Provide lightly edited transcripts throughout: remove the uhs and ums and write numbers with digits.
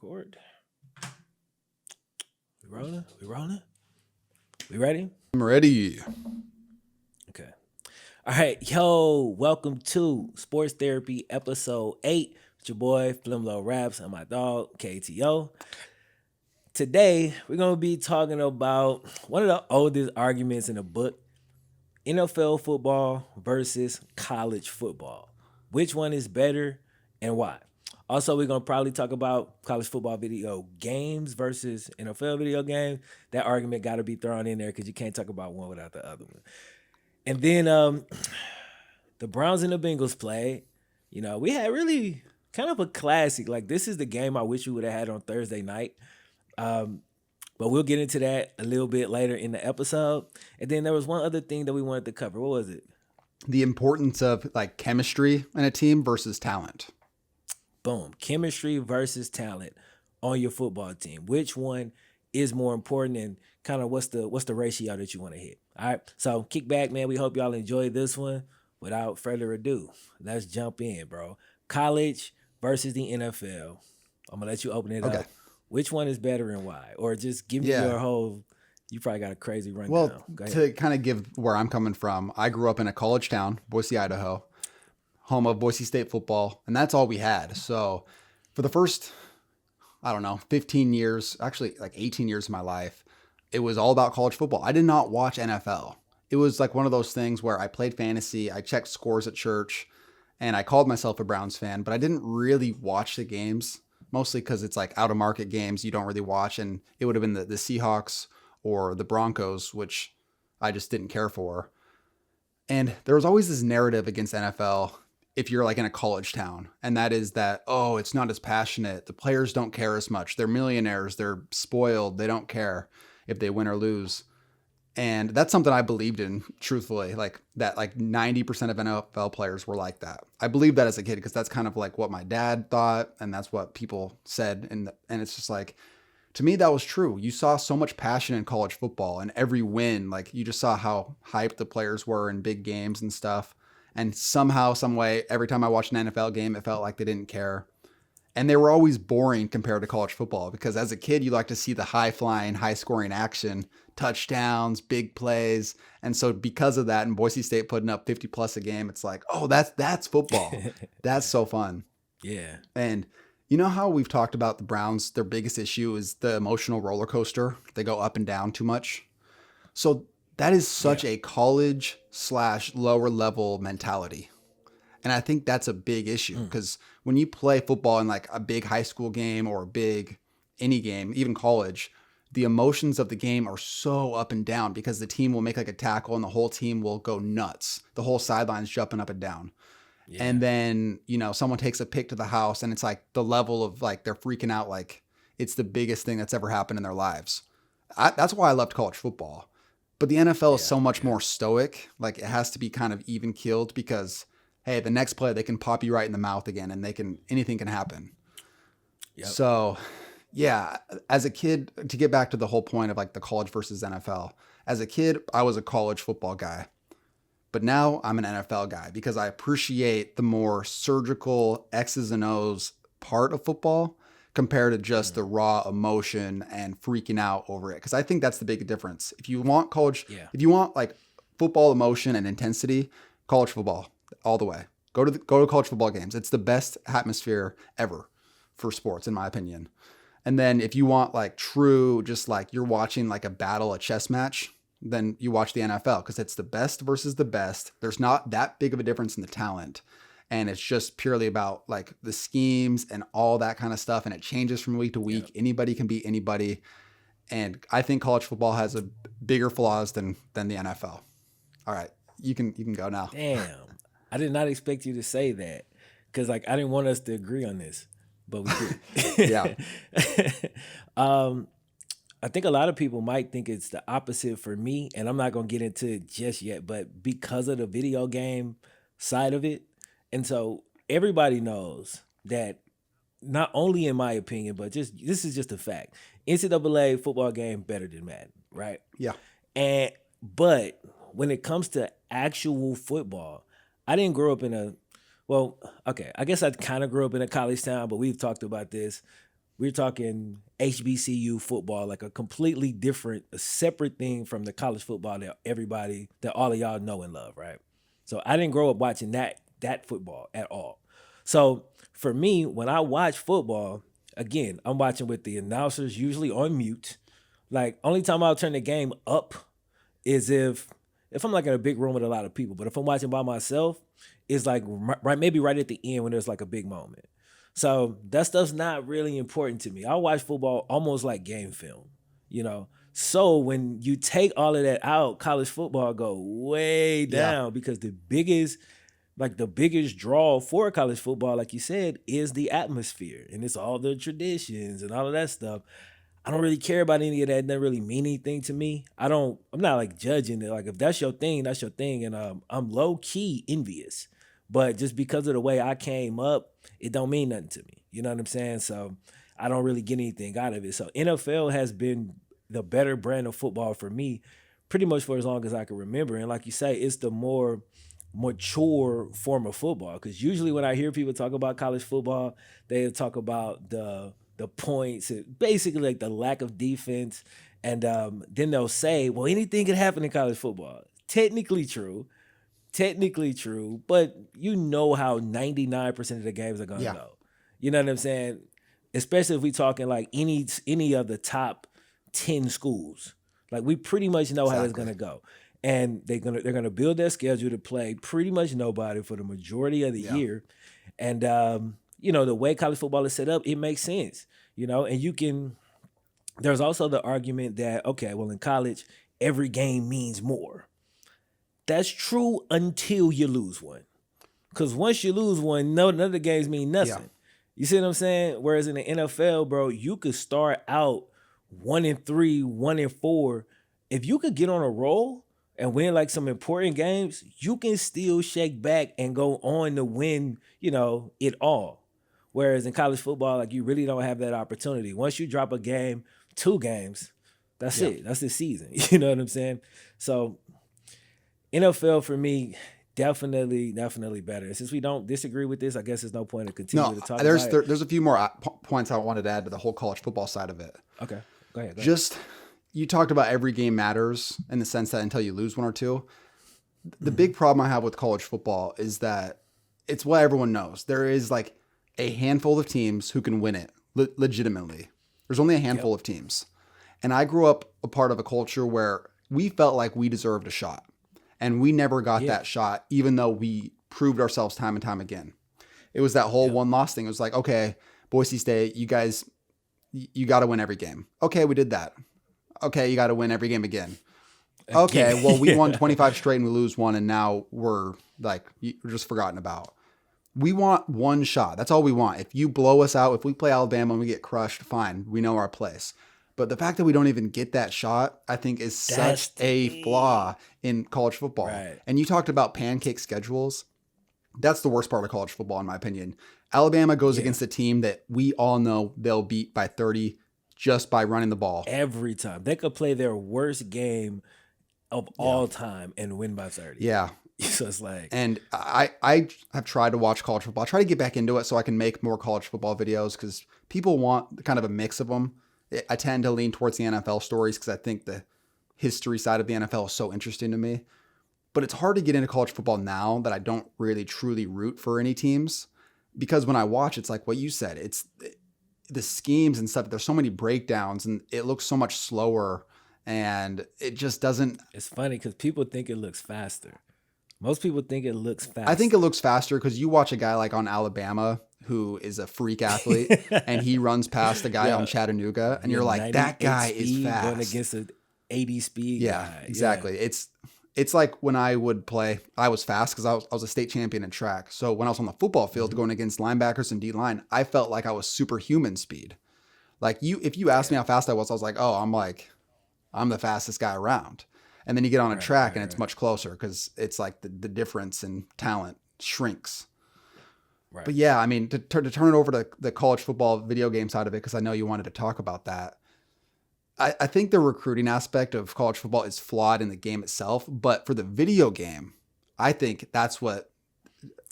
Record. We rolling? We rolling? We ready? I'm ready. Okay. All right. Yo, welcome to Sports Therapy episode 8. With your boy, Flimlo Raps, and my dog, KTO. Today, we're going to be talking about one of the oldest arguments in the book, NFL football versus college football. Which one is better and why? Also, we're going to probably talk about college football video games versus NFL video games. That argument got to be thrown in there because you can't talk about one without the other one. And then the Browns and the Bengals played. You know, we had really kind of a classic. Like, this is the game I wish we would have had on Thursday night. But we'll get into that a little bit later in the episode. And then there was one other thing that we wanted to cover. What was it? The importance of like chemistry in a team versus talent. Boom. Chemistry versus talent on your football team. Which one is more important, and kind of what's the ratio that you want to hit? All right. So kick back, man. We hope y'all enjoyed this one. Without further ado, let's jump in, bro. College versus the NFL. I'm gonna let you open it up. Which one is better and why? Or just give me your whole. You probably got a crazy rundown. Well, to kind of give where I'm coming from, I grew up in a college town, Boise, Idaho, home of Boise State football, and that's all we had. So for the first, 15 years, actually like 18 years of my life, it was all about college football. I did not watch NFL. It was like one of those things where I played fantasy, I checked scores at church, and I called myself a Browns fan, but I didn't really watch the games, mostly because it's like out of market games you don't really watch, and it would have been the Seahawks or the Broncos, which I just didn't care for. And there was always this narrative against NFL if you're like in a college town, and that is that, oh, it's not as passionate. The players don't care as much. They're millionaires. They're spoiled. They don't care if they win or lose. And that's something I believed in, truthfully, like that, like 90% of NFL players were like that. I believed that as a kid because that's kind of like what my dad thought, and that's what people said. And it's just like, to me, that was true. You saw so much passion in college football, and every win, like you just saw how hyped the players were in big games and stuff. And somehow, some way, every time I watched an NFL game, it felt like they didn't care. And they were always boring compared to college football because as a kid, you like to see the high flying, high scoring action, touchdowns, big plays. And so because of that, and Boise State putting up 50 plus a game, it's like, oh, that's football. That's so fun. Yeah. And you know how we've talked about the Browns, their biggest issue is the emotional roller coaster. They go up and down too much. So that is such a college/lower level mentality. And I think that's a big issue because when you play football in like a big high school game or a big any game, even college, the emotions of the game are so up and down because the team will make like a tackle and the whole team will go nuts. The whole sideline's jumping up and down. Yeah. And then, someone takes a pick to the house and it's like the level of like they're freaking out like it's the biggest thing that's ever happened in their lives. That's why I loved college football. But the NFL is so much more stoic. Like it has to be kind of even keeled because hey, the next play, they can pop you right in the mouth again and anything can happen. Yep. So yeah, as a kid, to get back to the whole point of like the college versus NFL, as a kid, I was a college football guy, but now I'm an NFL guy because I appreciate the more surgical X's and O's part of football compared to just the raw emotion and freaking out over it. Cause I think that's the big difference. If you want if you want like football emotion and intensity, college football. All the way. Go to college football games. It's the best atmosphere ever for sports, in my opinion. And then if you want like true, just like you're watching like a battle, a chess match, then you watch the NFL because it's the best versus the best. There's not that big of a difference in the talent. And it's just purely about like the schemes and all that kind of stuff. And it changes from week to week. Yep. Anybody can beat anybody. And I think college football has a bigger flaws than the NFL. All right. You can go now. Damn. I did not expect you to say that because, like, I didn't want us to agree on this, but we did. Yeah. I think a lot of people might think it's the opposite for me, and I'm not going to get into it just yet, but because of the video game side of it. And so everybody knows that not only in my opinion, but this is just a fact. NCAA football game better than Madden, right? Yeah. But when it comes to actual football, I didn't grow up in I guess I kind of grew up in a college town, but we've talked about this. we're talking HBCU football, like a completely different, a separate thing from the college football that everybody, that all of y'all know and love, right? So I didn't grow up watching that football at all. So for me, when I watch football, again, I'm watching with the announcers usually on mute. Like only time I'll turn the game up is if I'm like in a big room with a lot of people. But if I'm watching by myself, it's like right maybe right at the end when there's like a big moment. So that stuff's not really important to me. I watch football almost like game film, you know. So when you take all of that out, college football go way Yeah. down because the biggest draw for college football, like you said, is the atmosphere and it's all the traditions and all of that stuff. I don't really care about any of that. It doesn't really mean anything to me. I'm not like judging it. Like if that's your thing, that's your thing. And I'm low key envious. But just because of the way I came up, it don't mean nothing to me. You know what I'm saying? So I don't really get anything out of it. So NFL has been the better brand of football for me pretty much for as long as I can remember. And like you say, it's the more mature form of football. Because usually when I hear people talk about college football, they talk about the points, basically like the lack of defense, and then they'll say, "Well, anything can happen in college football." Technically true, but you know how 99% of the games are gonna Yeah. go. You know what I'm saying? Especially if we talking like any of the top 10 schools. Like we pretty much know how it's Exactly. gonna go. And they're gonna build their schedule to play pretty much nobody for the majority of the Yeah. year. And the way college football is set up, it makes sense. And there's also the argument that, okay, well in college, every game means more. That's true until you lose one. Because once you lose one, no, none of the games mean Yeah. nothing. You see what I'm saying? Whereas in the NFL, bro, you could start out 1-3, 1-4. If you could get on a roll and win like some important games, you can still shake back and go on to win, it all. Whereas in college football, like you really don't have that opportunity. Once you drop a game, 2 games, that's Yeah. it. That's the season. You know what I'm saying? So NFL for me, definitely better. And since we don't disagree with this, I guess there's no point in No, continuing to talk there's about it. there's a few more points I wanted to add to the whole college football side of it. Okay, go ahead. Just you talked about every game matters in the sense that until you lose one or two. The big problem I have with college football is that it's what everyone knows. There is like a handful of teams who can win it legitimately. There's only a handful Yep. of teams. And I grew up a part of a culture where we felt like we deserved a shot. And we never got Yeah. that shot, even though we proved ourselves time and time again. It was that whole Yep. one loss thing. It was like, okay, Boise State, you guys, you got to win every game. Okay, we did that. Okay, you got to win every game again. Okay, Again. well, we won Yeah. 25 straight and we lose one, and now we're just forgotten about. We want one shot. That's all we want. If you blow us out, if we play Alabama and we get crushed, fine. We know our place. But the fact that we don't even get that shot, I think, is That's such the a thing. flaw in college football. Right. And you talked about pancake schedules. That's the worst part of college football, in my opinion. Alabama goes Yeah. against a team that we all know they'll beat by 30 just by running the ball. Every time. They could play their worst game of all time and win by 30. Yeah. So it's like, And I have tried to watch college football. I try to get back into it so I can make more college football videos because people want kind of a mix of them. I tend to lean towards the NFL stories because I think the history side of the NFL is so interesting to me. But it's hard to get into college football now that I don't really truly root for any teams because when I watch, it's like what you said. It's the schemes and stuff. There's so many breakdowns and it looks so much slower and it just doesn't. it's funny because people think it looks faster. Most people think it looks faster. I think it looks faster because you watch a guy like on Alabama who is a freak athlete and he runs past a guy Yeah. on Chattanooga and you're like, that 98 guy is speed fast. going against an 80 speed Yeah, guy. exactly. It's like when I would play, I was fast because I was a state champion in track. So when I was on the football field going against linebackers and D line, I felt like I was superhuman speed. Like if you asked me how fast I was like, oh, I'm the fastest guy around. And then you get on a track and it's much closer because it's like the difference in talent shrinks. Right. But yeah, I mean, to turn it over to the college football video game side of it, because I know you wanted to talk about that. I think the recruiting aspect of college football is flawed in the game itself, but for the video game, I think that's what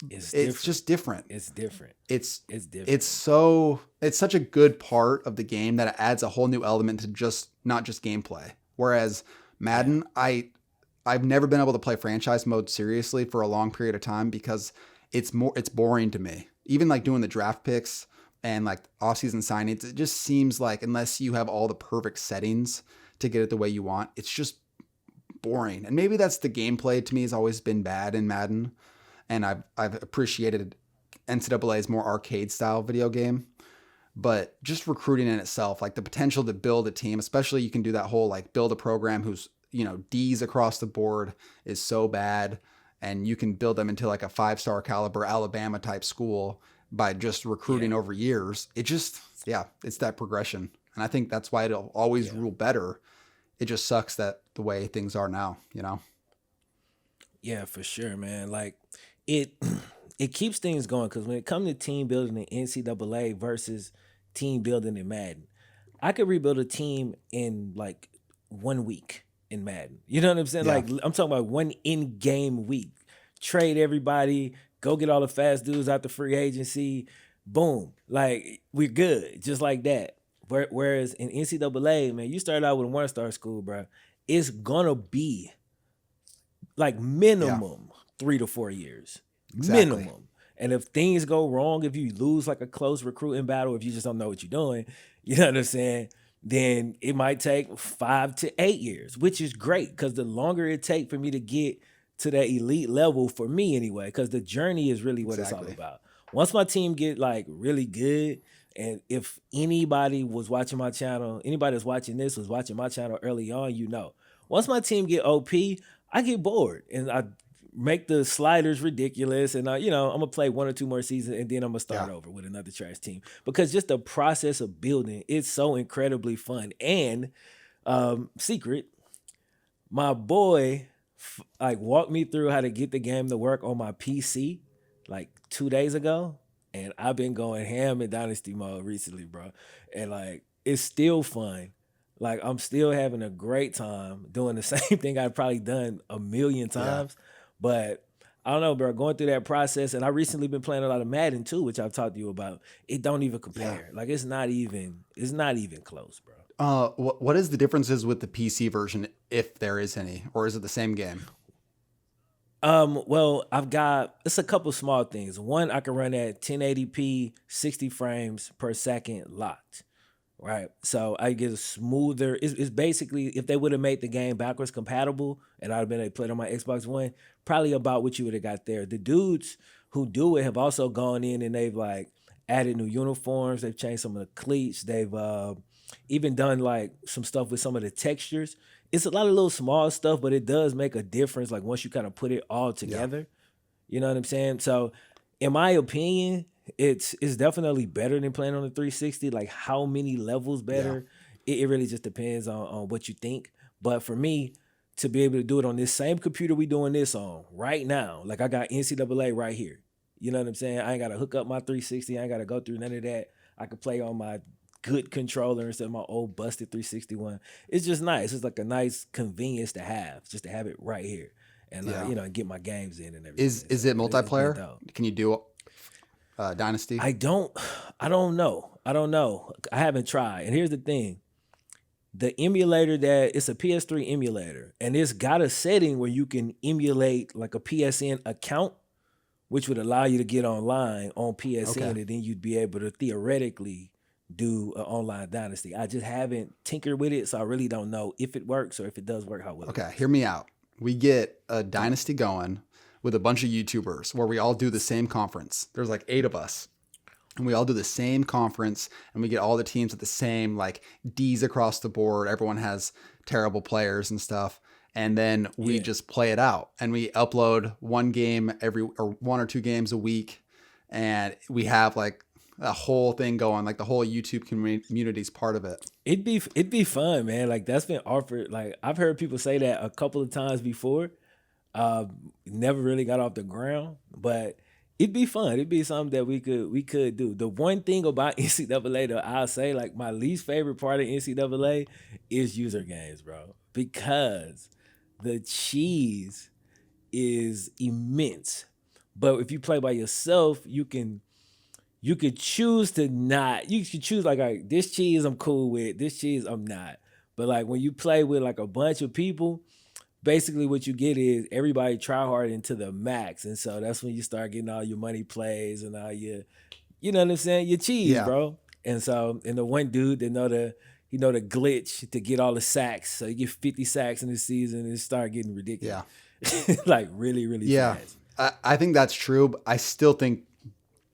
It's It's different. just different. It's different. It's It's it's different. so it's such a good part of the game that it adds a whole new element to just not just gameplay. Whereas Yeah. Madden, I've never been able to play franchise mode seriously for a long period of time because it's boring to me. Even like doing the draft picks and like off-season signings, it just seems like unless you have all the perfect settings to get it the way you want, it's just boring. And maybe that's the gameplay to me has always been bad in Madden, and I've appreciated NCAA's more arcade style video game. But just recruiting in itself, like the potential to build a team, especially you can do that whole like build a program who's, D's across the board is so bad. And you can build them into like a 5-star caliber Alabama type school by just Yeah. recruiting over years. It just, yeah, it's that progression. And I think that's why it'll always Yeah. rule better. It just sucks that the way things are now. Yeah, for sure, man. Like it it keeps things going because when it comes to team building in NCAA versus team building in Madden, I could rebuild a team in like 1 week in Madden. You know what I'm saying? Yeah, Like I'm talking about one in-game week. Trade everybody, go get all the fast dudes out the free agency. Boom. Like we're good. Just like that. Whereas in NCAA, man, you start out with a 1-star school, bro. It's gonna be like yeah, minimum 3 to 4 years, exactly. minimum. And if things go wrong, if you lose like a close recruiting battle, if you just don't know what you're doing, you know what I'm saying? Then it might take 5 to 8 years, which is great because the longer it take for me to get to that elite level, for me anyway, because the journey is really what it's all Exactly. about. Once my team get like really good, and if anybody was watching my channel, anybody that's watching this was watching my channel early on, you know. Once my team get OP, I get bored and I make the sliders ridiculous, and I'm gonna play 1 or 2 more seasons, and then I'm gonna Yeah. start over with another trash team because just the process of building it's so incredibly fun. And secret, my boy like walked me through how to get the game to work on my PC like 2 days ago, and I've been going ham in Dynasty mode recently, bro. And like it's still fun. Like I'm still having a great time doing the same thing I've probably done a million Yeah. times, but I don't know, bro. Going through that process, and I recently been playing a lot of Madden too, which I've talked to you about. It don't even Yeah. compare. Like it's not even close, bro. What is the differences with the PC version, if there is any, or is it the same game? Well, I've got it's a couple small things. One, I can run at 1080p, 60 frames per second locked. Right. So I get a smoother. It's basically if they would have made the game backwards compatible and I'd have been able to play it on my Xbox One, probably about what you would have got there. The dudes who do it have also gone in and they've like added new uniforms. They've changed some of the cleats. They've even done like some stuff with some of the textures. It's a lot of little small stuff, but it does make a difference. Like once you kind of put it all Yeah. together, you know what I'm saying? So, in my opinion, it's definitely better than playing on the 360. Like how many levels Yeah. better? It really just depends on what you think. But for me, to be able to do it on this same computer we doing this on right now, like I got NCAA right here. You know what I'm saying? I ain't gotta hook up my 360. I ain't gotta go through none of that. I could play on my good controller instead of my old busted 360 one. It's just nice. It's like a nice convenience to have, just to have it right here and Yeah. get my games in and Is everything. is So it it's been multiplayer? dope. Can you do Dynasty? I don't, I don't know. I don't know. I haven't tried. And here's the thing: the emulator that it's a PS3 emulator, and it's got a setting where you can emulate like a PSN account, which would allow you to get online on Okay. PSN, and then you'd be able to theoretically do an online dynasty. I just haven't tinkered with it, so I really don't know if it works or if it does work, how well it Okay. works. Hear me out. We get a Come on. Dynasty going with a bunch of YouTubers where we all do the same conference. There's like 8 of us. And we all do the same conference and we get all the teams at the same like D's across the board. Everyone has terrible players and stuff. And then we Yeah. just play it out and we upload one game every or 1 or 2 games a week. And we have like a whole thing going, like the whole YouTube community is part of it. It'd be fun, man. Like that's been offered. Like I've heard people say that a couple of times before. Never really got off the ground, but it'd be fun. It'd be something that we could do. The one thing about NCAA that I'll say, like my least favorite part of NCAA is user games, bro, because the cheese is immense. But if you play by yourself, you could choose to not. You could choose like, all right, this cheese I'm cool with, this cheese I'm not. But like when you play with like a bunch of people, basically what you get is everybody try hard into the max, and so that's when you start getting all your money plays and all your, you know what I'm saying, your cheese, Yeah. bro. And so, and the one dude that know the he know the glitch to get all the sacks, so you get 50 sacks in the season and start getting ridiculous, Yeah. like really really Yeah. fast. I think that's true, but I still think,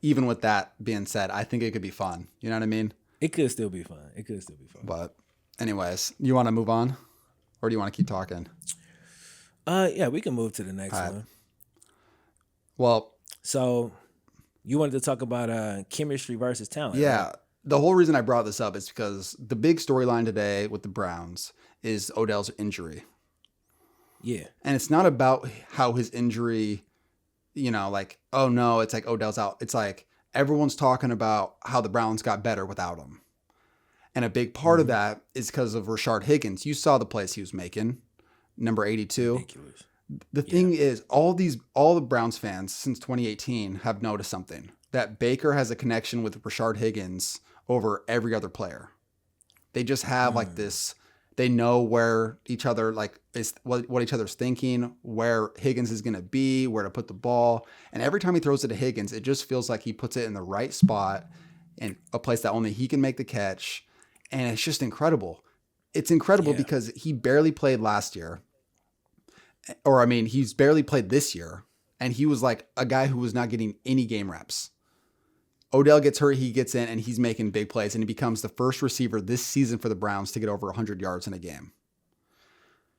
even with that being said, I think it could be fun. You know what I mean? It could still be fun. It could still be fun. But, anyways, you want to move on, or do you want to keep talking? Yeah, we can move to the next All right. one. Well, So, you wanted to talk about chemistry versus talent, yeah. right? The whole reason I brought this up is because the big storyline today with the Browns is Odell's injury. Yeah. And it's not about how his injury, like, oh no, it's like Odell's out. It's like everyone's talking about how the Browns got better without him. And a big part of that is because of Rashard Higgins. You saw the plays he was making, number 82. Ridiculous. The thing is, all the Browns fans since 2018 have noticed something, that Baker has a connection with Rashard Higgins over every other player. They just have like this. They know where each other like is, what each other's thinking, where Higgins is going to be, where to put the ball, and every time he throws it to Higgins, it just feels like he puts it in the right spot, in a place that only he can make the catch, and it's just incredible. It's incredible Yeah. because he barely played last year. Or, I mean, he's barely played this year, and he was like a guy who was not getting any game reps. Odell gets hurt, he gets in, and he's making big plays, and he becomes the first receiver this season for the Browns to get over 100 yards in a game.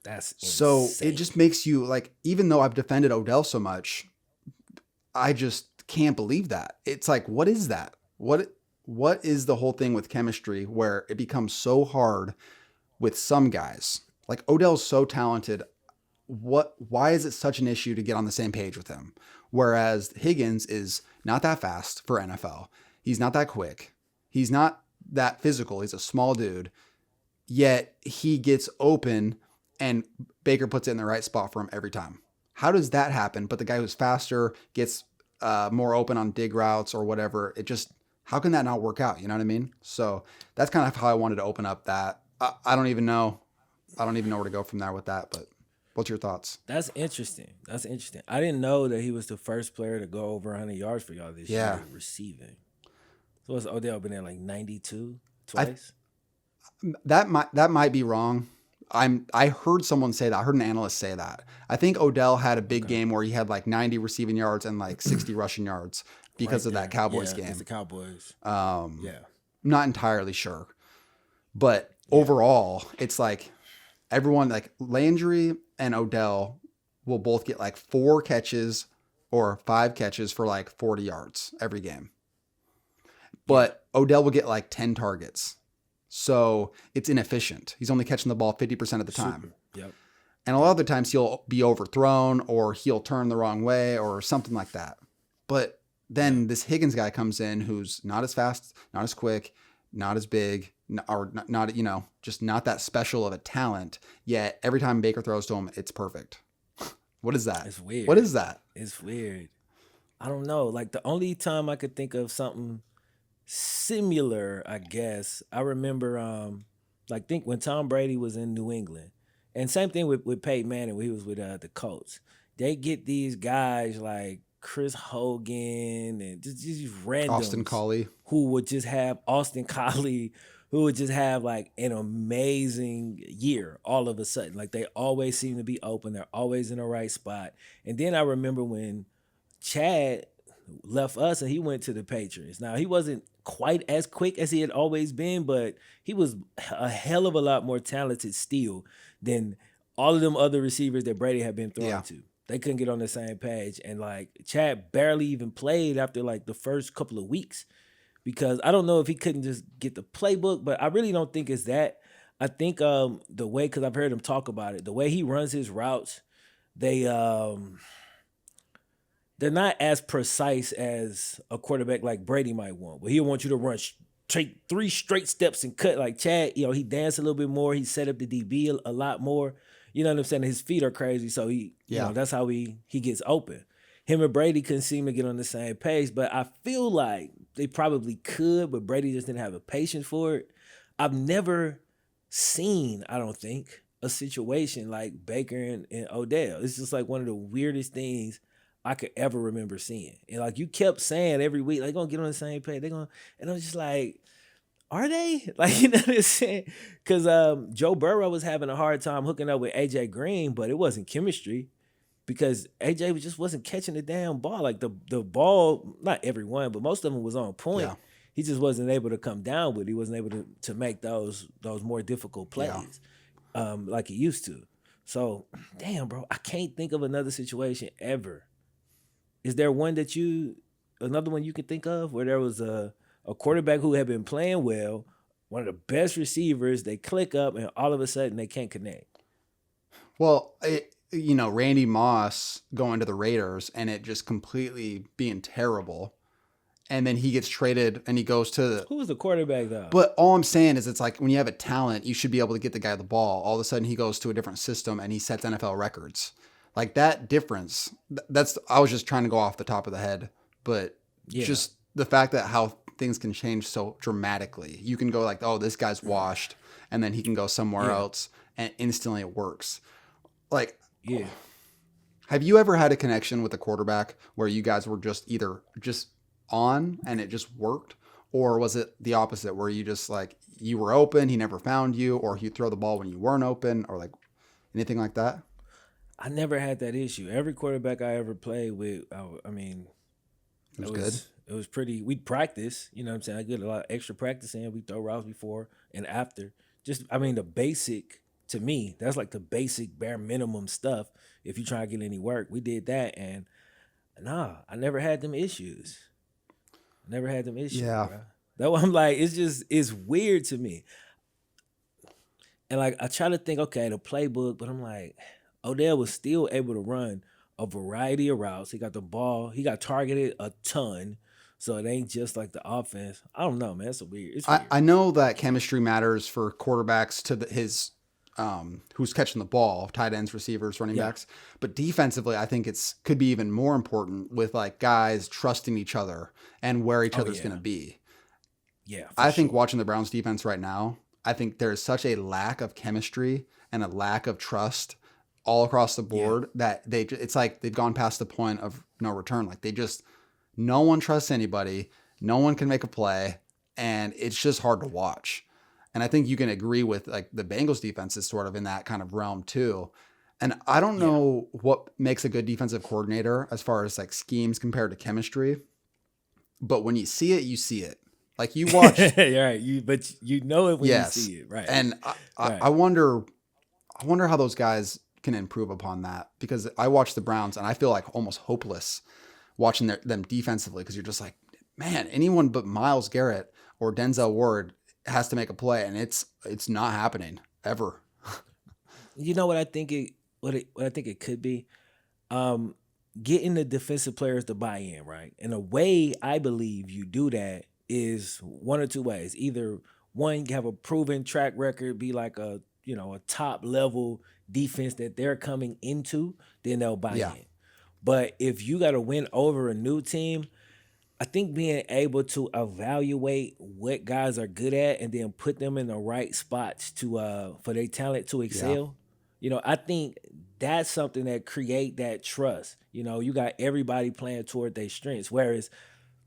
That's So insane. it just makes you, like, even though I've defended Odell so much, I just can't believe that. It's like, what is that? What is the whole thing with chemistry where it becomes so hard with some guys? Like, Odell's so talented. Why is it such an issue to get on the same page with him? Whereas Higgins is not that fast for NFL. He's not that quick. He's not that physical. He's a small dude. Yet he gets open and Baker puts it in the right spot for him every time. How does that happen? But the guy who's faster gets more open on dig routes or whatever. How can that not work out? You know what I mean? So that's kind of how I wanted to open up that. I don't even know. I don't even know where to go from there with that, but what's your thoughts? That's interesting. That's interesting. I didn't know that he was the first player to go over 100 yards for y'all this Yeah. year receiving. So what's Odell been at, like 92 twice? That might be wrong. I heard someone say that. I heard an analyst say that. I think Odell had a big game where he had like 90 receiving yards and like 60 rushing yards because Right of that there. Cowboys Yeah, game. it's the Cowboys. Yeah. Yeah. I'm not entirely sure. But overall, it's like everyone, like Landry and Odell will both get like 4 catches or 5 catches for like 40 yards every game. But Odell will get like 10 targets. So it's inefficient. He's only catching the ball 50% of the time. Super. Yep. And a lot of the times he'll be overthrown or he'll turn the wrong way or something like that. But then this Higgins guy comes in who's not as fast, not as quick, not as big, or not, just not that special of a talent. Yet every time Baker throws to him, it's perfect. What is that? It's weird. What is that? It's weird. I don't know. Like the only time I could think of something similar, I guess, I remember think when Tom Brady was in New England. And same thing with Peyton Manning when he was with the Colts. They get these guys like Chris Hogan and just these randoms Austin Collie. who would just have Austin Collie, who would just have like an amazing year all of a sudden. Like they always seem to be open. They're always in the right spot. And then I remember when Chad left us and he went to the Patriots. Now he wasn't quite as quick as he had always been, but he was a hell of a lot more talented still than all of them other receivers that Brady had been throwing to. They couldn't get on the same page. And like Chad barely even played after like the first couple of weeks because I don't know if he couldn't just get the playbook, but I really don't think it's that. I think the way, because I've heard him talk about it, the way he runs his routes, they're not as precise as a quarterback like Brady might want. But he'll want you to run straight 3 straight steps and cut. Like Chad, he danced a little bit more. He set up the DB a lot more. You know what I'm saying? His feet are crazy, so that's how he gets open. him and Brady couldn't seem to get on the same page, but I feel like they probably could, but Brady just didn't have the patience for it. I've never seen, I don't think, a situation like Baker and Odell. It's just like one of the weirdest things I could ever remember seeing. And like you kept saying every week, they're gonna get on the same page. They're gonna, and I'm just like, are they? Like, you know what I'm saying? Because Joe Burrow was having a hard time hooking up with AJ Green, but it wasn't chemistry because AJ just wasn't catching the damn ball. Like the ball, not everyone, but most of them was on point. Yeah. He just wasn't able to come down with it. He wasn't able to make those more difficult Yeah. plays like he used to. So, damn, bro, I can't think of another situation ever. Is there one another one you can think of where there was a quarterback who had been playing well, one of the best receivers, they click up and all of a sudden they can't connect? Well, Randy Moss going to the Raiders and it just completely being terrible. And then he gets traded and he goes to. Who was the quarterback though? But all I'm saying is it's like when you have a talent, you should be able to get the guy the ball. All of a sudden he goes to a different system and he sets NFL records. Like that difference, I was just trying to go off the top of the head. But Yeah. just the fact that how things can change so dramatically. You can go like, oh, this guy's washed. And then he can go somewhere Yeah. else and instantly it works. Like, Yeah. have you ever had a connection with a quarterback where you guys were just either just on and it just worked? Or was it the opposite where you just like, you were open, he never found you, or he'd throw the ball when you weren't open, or like anything like that? I never had that issue. Every quarterback I ever played with, I mean, It was good. it was pretty. We'd practice, you know what I'm saying? I get a lot of extra practice in. We throw routes before and after. Just, I mean, the basic, to me, that's like the basic bare minimum stuff. If you try to get any work, we did that. And nah, I never had them issues. Never had them issues, Yeah. bro. That why I'm like, it's weird to me. And like I try to think, okay, the playbook, but I'm like, Odell was still able to run a variety of routes. He got the ball, he got targeted a ton. So it ain't just like the offense. I don't know, man. It's weird. I know that chemistry matters for quarterbacks to his who's catching the ball, tight ends, receivers, running Yeah. backs. But defensively, I think it's could be even more important with like guys trusting each other and where each Oh other's yeah. going to be. Yeah, for I think sure. watching the Browns defense right now, I think there is such a lack of chemistry and a lack of trust all across the Yeah. board that it's like they've gone past the point of no return. Like they just no one trusts anybody, no one can make a play, and it's just hard to watch. And I think you can agree with like the Bengals defense is sort of in that kind of realm too. And I don't Yeah. know what makes a good defensive coordinator as far as like schemes compared to chemistry, but when you see it, you see it. Like you watch, You're right. But you know it when you yes. see it, right? And Right. I wonder how those guys can improve upon that because I watch the Browns and I feel like almost hopeless watching them defensively because you're just like, man, anyone but Myles Garrett or Denzel Ward has to make a play and it's not happening ever. You know what I think what I think it could be? Um, Getting the defensive players to buy in, right? And a way I believe you do that is one or two ways. Either one, you have a proven track record, be like a top level defense that they're coming into, then they'll buy Yeah. in. But if you got to win over a new team, I think being able to evaluate what guys are good at and then put them in the right spots to for their talent to excel. I think that's something that create that trust. You got everybody playing toward their strengths. Whereas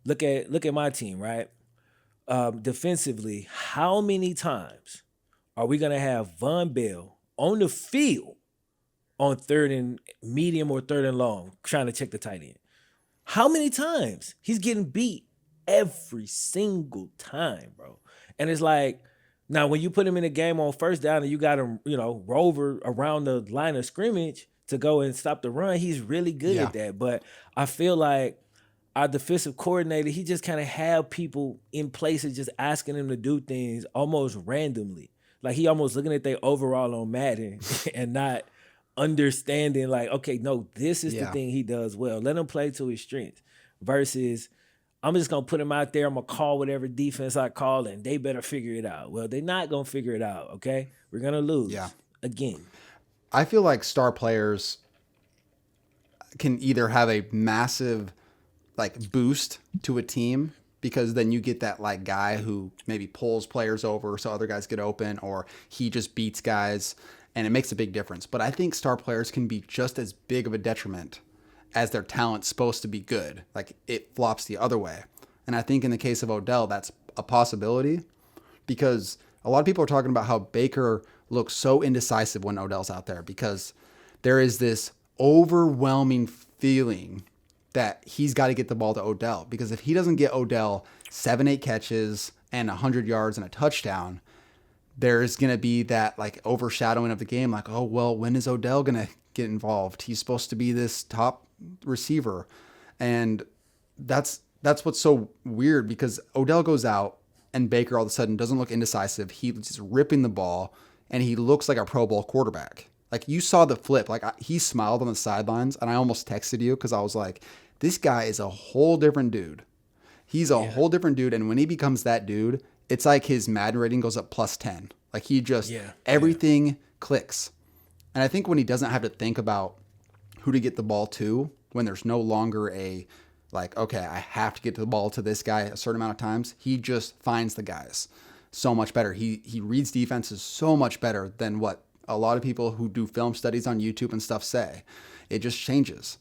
look at my team, right? Defensively, how many times are we gonna have Von Bell on the field on third and medium or third and long trying to check the tight end? How many times? He's getting beat every single time, bro. And it's like, now when you put him in a game on first down and you got him, rover around the line of scrimmage to go and stop the run, he's really good Yeah. at that. But I feel like our defensive coordinator, he just kind of have people in places just asking him to do things almost randomly. Like he almost looking at their overall on Madden and not understanding like, okay, no, this is the Yeah. thing he does well. Let him play to his strengths versus I'm just gonna put him out there. I'm gonna call whatever defense I call, and they better figure it out. Well, they're not gonna figure it out. Okay, we're gonna lose Yeah. again. I feel like star players can either have a massive like boost to a team because then you get that like guy who maybe pulls players over so other guys get open, or he just beats guys, and it makes a big difference. But I think star players can be just as big of a detriment as their talent's supposed to be good. Like it flops the other way. And I think in the case of Odell, that's a possibility because a lot of people are talking about how Baker looks so indecisive when Odell's out there because there is this overwhelming feeling that he's got to get the ball to Odell, because if he doesn't get Odell 7-8 catches and 100 yards and a touchdown, there's going to be that like overshadowing of the game. Like, oh, well, when is Odell going to get involved? He's supposed to be this top receiver. And that's what's so weird, because Odell goes out and Baker all of a sudden doesn't look indecisive. He's just ripping the ball and he looks like a Pro Bowl quarterback. Like you saw the flip, like he smiled on the sidelines, and I almost texted you because I was like, this guy is a whole different dude. He's a whole different dude. And when he becomes that dude, it's like his Madden rating goes up +10. Like he just, everything clicks. And I think when he doesn't have to think about who to get the ball to, when there's no longer a, like, okay, I have to get the ball to this guy a certain amount of times, he just finds the guys so much better. He reads defenses so much better than what a lot of people who do film studies on YouTube and stuff say. It just changes.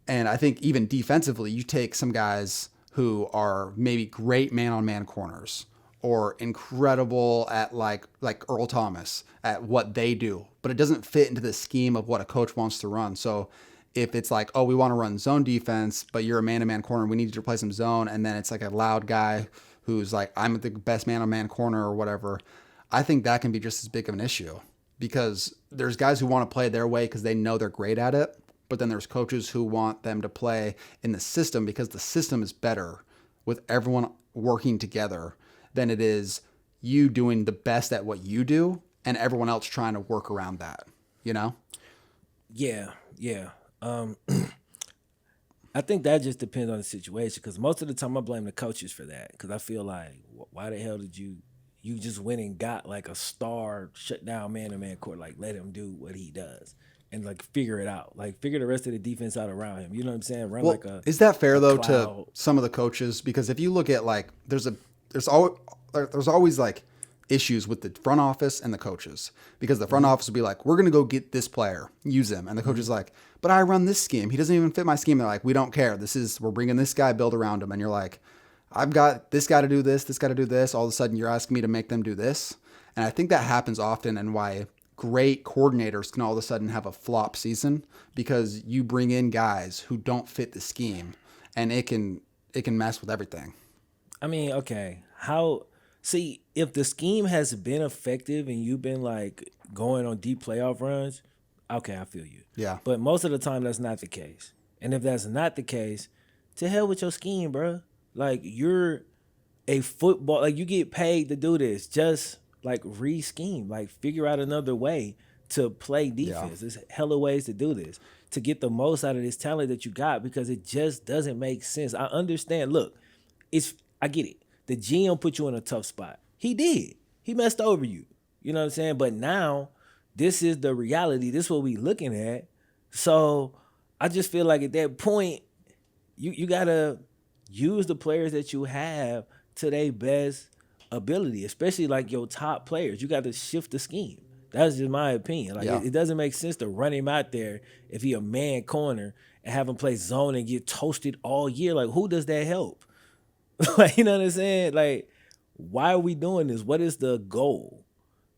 And I think even defensively, you take some guys who are maybe great man-on-man corners or incredible at like Earl Thomas at what they do, but it doesn't fit into the scheme of what a coach wants to run. So if it's like, oh, we want to run zone defense, but you're a man-to-man corner, we need you to play some zone, and then it's like a loud guy who's like, I'm the best man-on-man corner or whatever, I think that can be just as big of an issue, because there's guys who want to play their way because they know they're great at it, but then there's coaches who want them to play in the system because the system is better with everyone working together than it is you doing the best at what you do and everyone else trying to work around that, you know? Yeah. I think that just depends on the situation, because most of the time I blame the coaches for that, because I feel like, why the hell did you just went and got like a star shut down man-to-man court, like let him do what he does and like figure it out, like figure the rest of the defense out around him. You know what I'm saying? Run like a. Is that fair though cloud. to some of the coaches? Because if you look at like, there's always like issues with the front office and the coaches, because the front office will be like, we're going to go get this player, use him. And the coach is like, but I run this scheme. He doesn't even fit my scheme. They're like, we don't care. We're bringing this guy, build around him. And you're like, I've got this guy to do this guy to do this. All of a sudden you're asking me to make them do this. And I think that happens often, and why great coordinators can all of a sudden have a flop season, because you bring in guys who don't fit the scheme, and it can mess with everything. I mean, okay, see, if the scheme has been effective and you've been like going on deep playoff runs, okay, I feel you. Yeah. But most of the time that's not the case. And if that's not the case, to hell with your scheme, bro. Like, you're a football, like you get paid to do this. Just like re-scheme, like figure out another way to play defense. There's hella ways to do this, to get the most out of this talent that you got, because it just doesn't make sense. I understand. Look, I get it. The GM put you in a tough spot. He did. He messed over you. You know what I'm saying? But now this is the reality. This is what we looking at. So I just feel like at that point, you gotta use the players that you have to their best ability, especially like your top players. You got to shift the scheme. That's just my opinion. Like it doesn't make sense to run him out there if he a man corner and have him play zone and get toasted all year. Like, who does that help? Like, you know what I'm saying? Like, why are we doing this? What is the goal?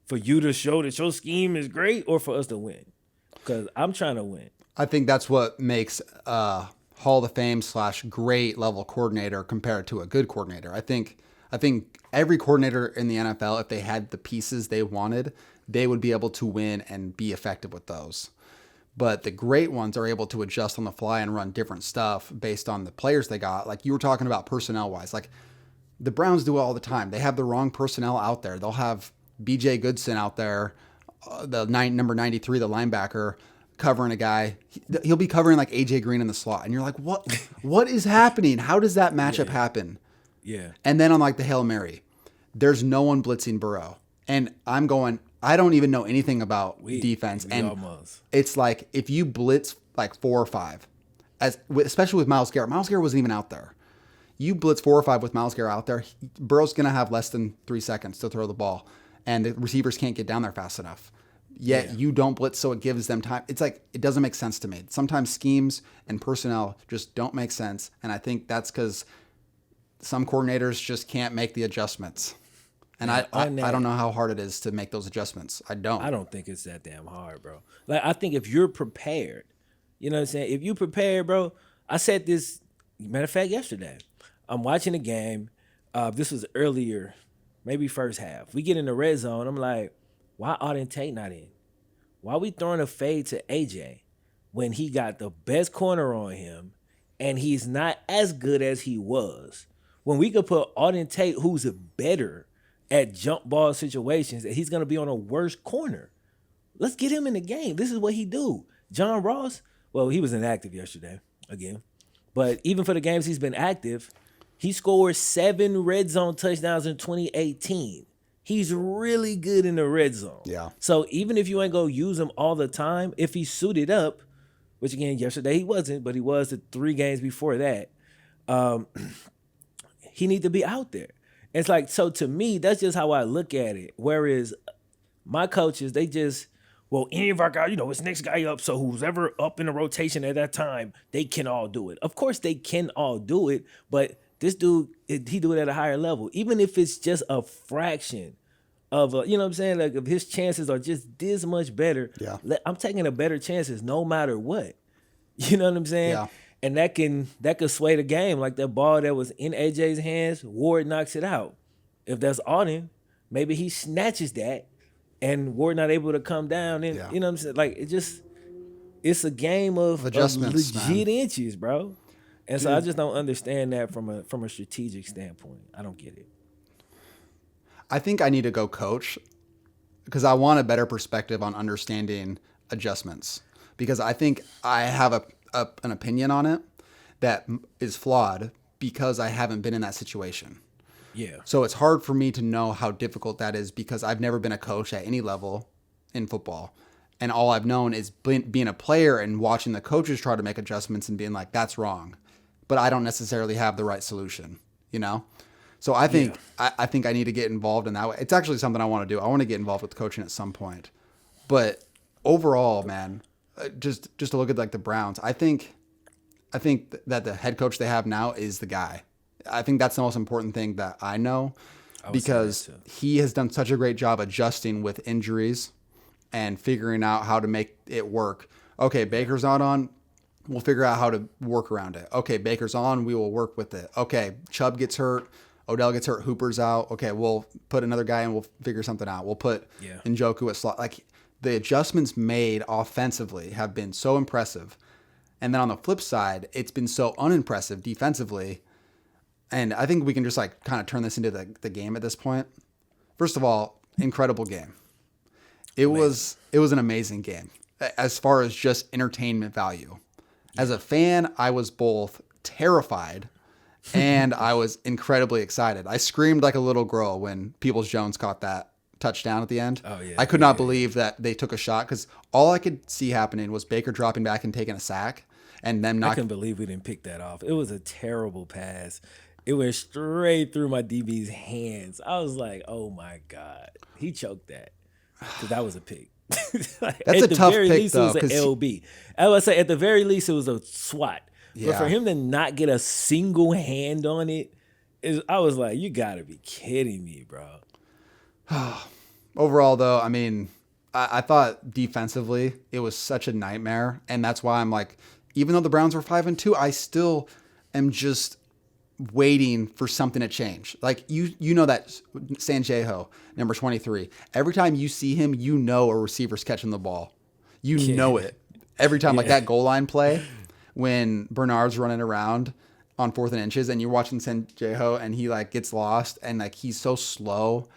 For you to show that your scheme is great, or for us to win? Because I'm trying to win. I think that's what makes Hall of Fame / great level coordinator compared to a good coordinator. I think every coordinator in the NFL, if they had the pieces they wanted, they would be able to win and be effective with those. But the great ones are able to adjust on the fly and run different stuff based on the players they got. Like you were talking about personnel-wise. Like the Browns do it all the time. They have the wrong personnel out there. They'll have B.J. Goodson out there, number 93, the linebacker, covering a guy. He'll be covering like A.J. Green in the slot. And you're like, what is happening? How does that matchup happen? Yeah. And then on like the Hail Mary, there's no one blitzing Burrow. And I'm going, I don't even know anything about defense. And almost. It's like, if you blitz like 4 or 5, especially with Myles Garrett. Myles Garrett wasn't even out there. You blitz 4 or 5 with Myles Garrett out there, Burrow's going to have less than 3 seconds to throw the ball, and the receivers can't get down there fast enough. Yet you don't blitz, so it gives them time. It's like, it doesn't make sense to me. Sometimes schemes and personnel just don't make sense, and I think that's because some coordinators just can't make the adjustments. And I don't know how hard it is to make those adjustments. I don't think it's that damn hard, bro. Like, I think if you're prepared, you know what I'm saying? If you prepared, bro, I said this, matter of fact, yesterday. I'm watching the game. This was earlier, maybe first half. We get in the red zone. I'm like, why Auden Tate not in? Why we throwing a fade to AJ when he got the best corner on him and he's not as good as he was? When we could put Auden Tate, who's better at jump ball situations, and he's going to be on a worse corner. Let's get him in the game. This is what he do. John Ross, well, he was inactive yesterday again. But even for the games he's been active, he scored 7 red zone touchdowns in 2018. He's really good in the red zone. Yeah. So even if you ain't going to use him all the time, if he suited up, which again, yesterday he wasn't, but he was the 3 games before that, he need to be out there. It's like, so to me, that's just how I look at it. Whereas my coaches, they just, well, any of our guys, it's next guy up. So who's ever up in the rotation at that time, they can all do it. Of course they can all do it, but this dude, he do it at a higher level. Even if it's just a fraction of, you know what I'm saying? Like, if his chances are just this much better, I'm taking a better chances no matter what. You know what I'm saying? Yeah. And that could sway the game. Like that ball that was in AJ's hands, Ward knocks it out. If that's Auden, maybe he snatches that and Ward not able to come down. And you know what I'm saying? Like, it's a game of adjustments, legit inches, bro. And so I just don't understand that from a strategic standpoint. I don't get it. I think I need to go coach because I want a better perspective on understanding adjustments, because I think I have an opinion on it that is flawed because I haven't been in that situation. Yeah. So it's hard for me to know how difficult that is because I've never been a coach at any level in football. And all I've known is being a player and watching the coaches try to make adjustments and being like, that's wrong. But I don't necessarily have the right solution, So I think I think I need to get involved in that way. It's actually something I want to do. I want to get involved with coaching at some point. But overall, man, just to look at like the Browns, I think that the head coach they have now is the guy. I think that's the most important thing that I know, because he has done such a great job adjusting with injuries and figuring out how to make it work. Okay, Baker's not on. We'll figure out how to work around it. Okay, Baker's on. We will work with it. Okay, Chubb gets hurt. Odell gets hurt. Hooper's out. Okay, we'll put another guy and we'll figure something out. We'll put Njoku at slot. Like, the adjustments made offensively have been so impressive. And then on the flip side, it's been so unimpressive defensively. And I think we can just like kind of turn this into the game at this point. First of all, incredible game. It was an amazing game as far as just entertainment value. As a fan, I was both terrified and I was incredibly excited. I screamed like a little girl when Peoples-Jones caught that touchdown at the end. Oh, yeah. I could not believe that they took a shot, because all I could see happening was Baker dropping back and taking a sack and them not. I couldn't believe we didn't pick that off. It was a terrible pass. It went straight through my DB's hands. I was like, oh my God. He choked that. Because that was a pick. Like, that's a tough pick, least, though. It was an LB. I would say at the very least it was a swat. Yeah. But for him to not get a single hand on it, I was like, you got to be kidding me, bro. Overall, though, I mean, I thought defensively it was such a nightmare. And that's why I'm like, even though the Browns were 5-2, I still am just waiting for something to change. Like, you know that Sanjeho, number 23, every time you see him, a receiver's catching the ball. You know it. Every time, like that goal line play when Bernard's running around on 4th and inches and you're watching Sanjeho and he like gets lost and like he's so slow.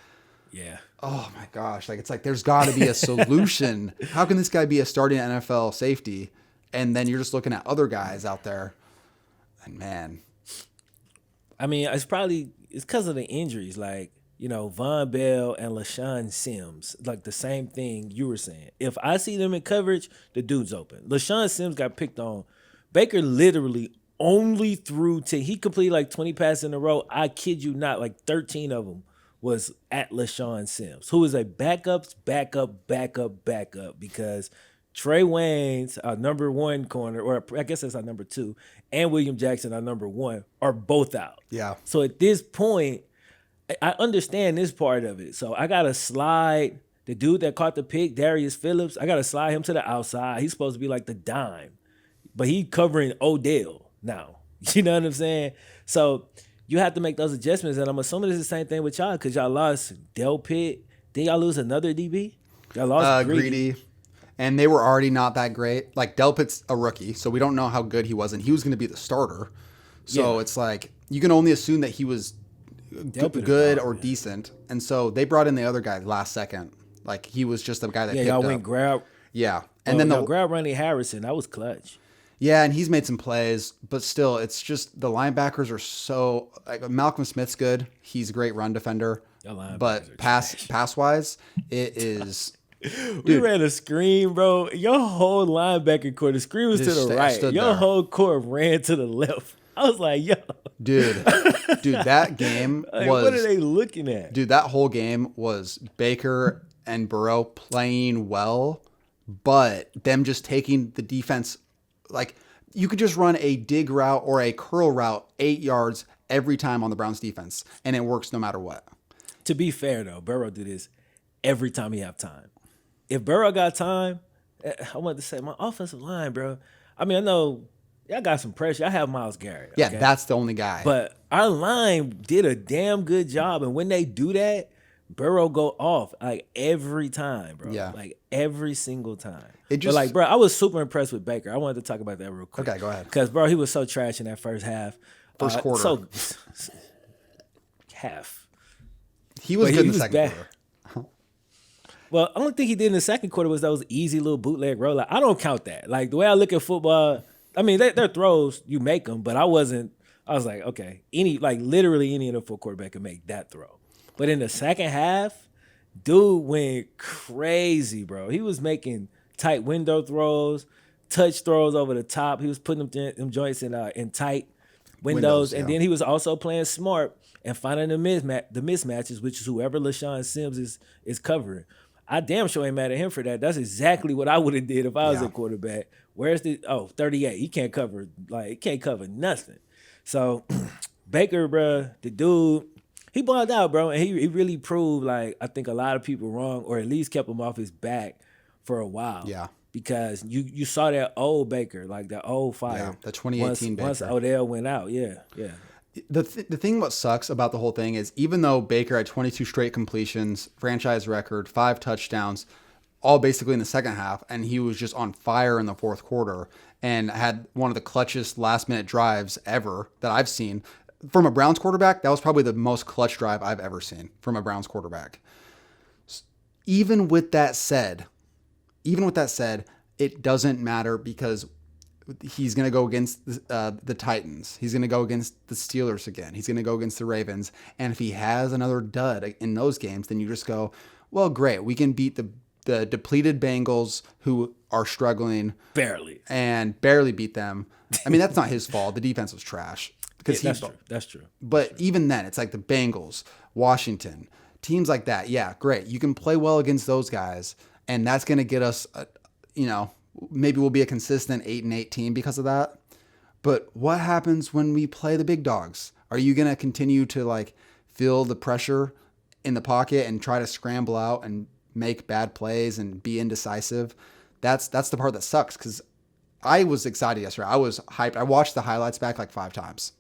Yeah. Oh my gosh. Like, it's like, there's got to be a solution. How can this guy be a starting NFL safety? And then you're just looking at other guys out there. And man, I mean, it's because of the injuries. Like, Von Bell and LaShawn Sims, like the same thing you were saying. If I see them in coverage, the dude's open. LaShawn Sims got picked on. Baker literally only threw he completed like 20 passes in a row. I kid you not, like 13 of them was at LaShawn Sims, who is a backup because Trey Wayne's our number one corner, or I guess that's our number two, and William Jackson, our number one, are both out. Yeah. So at this point, I understand this part of it. So I gotta slide the dude that caught the pick, Darius Phillips. I gotta slide him to the outside. He's supposed to be like the dime, but he covering Odell now. You know what I'm saying? So you have to make those adjustments, and I'm assuming it's the same thing with y'all because y'all lost Del Pitt. Then y'all lose another DB. Y'all lost Greedy. And they were already not that great. Like Delpit's a rookie, so we don't know how good he was, and he was going to be the starter. So it's like you can only assume that he was good or decent. And so they brought in the other guy last second. Like he was just the guy that picked y'all up. went grab. Yeah, and then the grab Ronnie Harrison. That was clutch. Yeah, and he's made some plays, but still, it's just the linebackers are so like Malcolm Smith's good. He's a great run defender, but pass wise, it is. We ran a screen, bro. Your whole linebacker core, the screen was to the right. Your whole core ran to the left. I was like, yo. Dude, that game was. What are they looking at? Dude, that whole game was Baker and Burrow playing well, but them just taking the defense. Like, you could just run a dig route or a curl route 8 yards every time on the Browns defense, and it works no matter what. To be fair, though, Burrow do this every time he have time. If Burrow got time, I want to say my offensive line, bro. I mean, I know y'all got some pressure. I have Myles Garrett. Okay? Yeah, that's the only guy. But our line did a damn good job, and when they do that, Burrow go off like every time, bro. Yeah. Like every single time. But like, bro, I was super impressed with Baker. I wanted to talk about that real quick. Okay, go ahead. Because, bro, he was so trash in that first half. First quarter. Half. He was good in the second quarter. Well, I don't think he did in the second quarter was those easy little bootleg rollout. I don't count that. Like, the way I look at football, I mean, they're throws, you make them, but I was like, okay, literally any NFL quarterback can make that throw. But in the second half, dude went crazy, bro. He was making tight window throws, touch throws over the top. He was putting them joints in tight windows. And then he was also playing smart and finding the mismatches, which is whoever LaShawn Sims is covering. I damn sure ain't mad at him for that. That's exactly what I would have did if I was a quarterback. Where's 38? He can't cover nothing. So Baker, bro, the dude, he balled out, bro, and he really proved, like, I think a lot of people wrong, or at least kept him off his back for a while. Yeah. Because you saw that old Baker, like that old fire. Yeah, the 2018 Baker. Once Odell went out, yeah. The thing what sucks about the whole thing is even though Baker had 22 straight completions, franchise record, 5 touchdowns, all basically in the second half, and he was just on fire in the fourth quarter and had one of the clutchest last-minute drives ever that I've seen. From a Browns quarterback, that was probably the most clutch drive I've ever seen from a Browns quarterback. Even with that said, it doesn't matter because he's going to go against the Titans. He's going to go against the Steelers again. He's going to go against the Ravens. And if he has another dud in those games, then you just go, well, great. We can beat the depleted Bengals who are struggling. Barely beat them. I mean, that's not his fault. The defense was trash. That's true. But even then, it's like the Bengals, Washington, teams like that. Yeah, great. You can play well against those guys, and that's going to get us, maybe we'll be a consistent 8-8 team because of that. But what happens when we play the big dogs? Are you going to continue to feel the pressure in the pocket and try to scramble out and make bad plays and be indecisive? That's the part that sucks because I was excited yesterday. I was hyped. I watched the highlights back 5 times.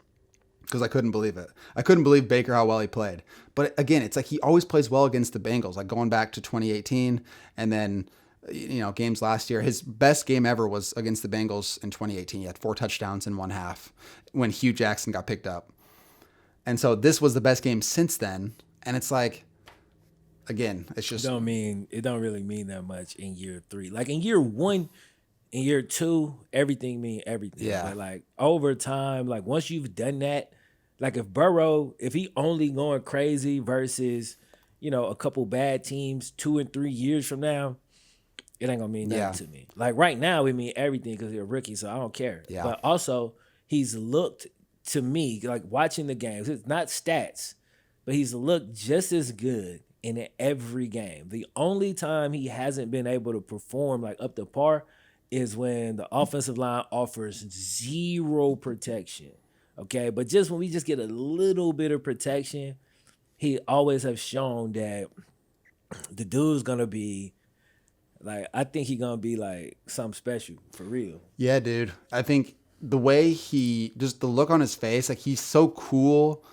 Because I couldn't believe it. I couldn't believe Baker how well he played. But again, it's like he always plays well against the Bengals. Like going back to 2018 and then, games last year. His best game ever was against the Bengals in 2018. He had 4 touchdowns in one half when Hugh Jackson got picked up. And so this was the best game since then. And it's like, again, it's just... It don't really mean that much in year 3. Like in year 1... In year 2, everything mean everything. Yeah. But over time, once you've done that, Like if Burrow, if he only going crazy versus, a couple bad teams 2 and 3 years from now, it ain't gonna mean nothing Yeah. to me. Like right now, it mean everything because you're a rookie, so I don't care. Yeah. But also, he's looked to me like watching the games. It's not stats, but he's looked just as good in every game. The only time he hasn't been able to perform like up to par is when the offensive line offers zero protection. Okay, but just when we just get a little bit of protection, he always have shown that the dude's gonna be like, I think he gonna be like something special for real. Yeah, dude. I think the way just the look on his face, like he's so cool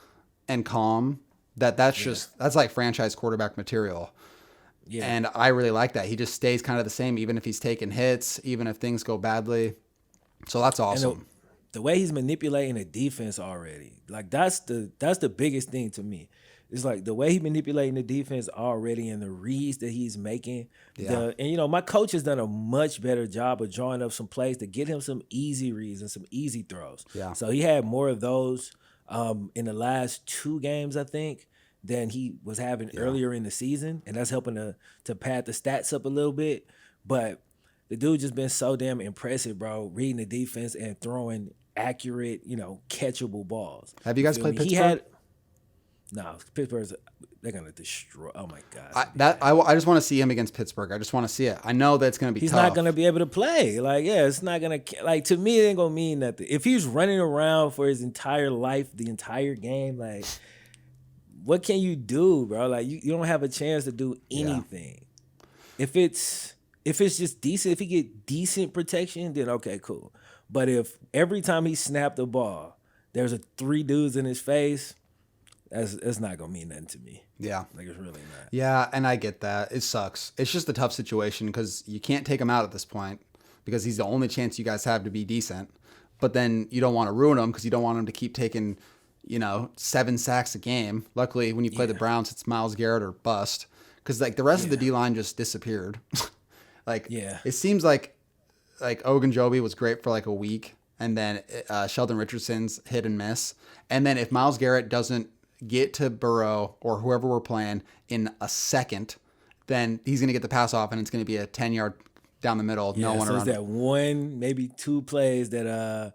and calm Yeah, that's like franchise quarterback material. yeah. And I really like that. He just stays kind of the same, even if he's taking hits, even if things go badly. So that's And the, awesome. the way he's manipulating the defense already, like that's the biggest thing to me. It's like the way he's manipulating the defense already and the reads that he's making. Yeah. My coach has done a much better job of drawing up some plays to get him some easy reads and some easy throws. Yeah. So he had more of those in the last 2 games, I think, than he was having Yeah. earlier in the season, and that's helping to pad the stats up a little bit. But the dude just been so damn impressive, bro. Reading the defense and throwing accurate, catchable balls. Have you You guys feel played me? He Pittsburgh? had no Pittsburgh's. They're gonna destroy. Oh my god, it's I, gonna be that bad. I just want to see him against Pittsburgh. I just want to see it. I know that's going to be He's not gonna tough. be able to play. Like, yeah, it's not gonna like to me. It ain't gonna mean nothing if he's running around for his entire life, the entire game. Like, what can you do, bro? Like, you don't have a chance to do Yeah. anything. If it's just decent, if he get decent protection, then okay, cool. But if every time he snapped the ball, there's a 3 dudes in his face, that's not gonna mean nothing to me. Yeah. Like it's really not. Yeah, and I get that. It sucks. It's just a tough situation because you can't take him out at this point because he's the only chance you guys have to be decent. But then you don't want to ruin him because you don't want him to keep taking, 7 sacks a game. Luckily, when you play the Yeah, Browns, it's Miles Garrett or bust because like the rest of the yeah, D line just disappeared. Like yeah, it seems like Ogunjobi was great for like a week, and then Sheldon Richardson's hit and miss. And then if Miles Garrett doesn't get to Burrow or whoever we're playing in a second, then he's going to get the pass off, and it's going to be a 10-yard down the middle, no yeah. one So it's around him. that one, maybe 2 plays that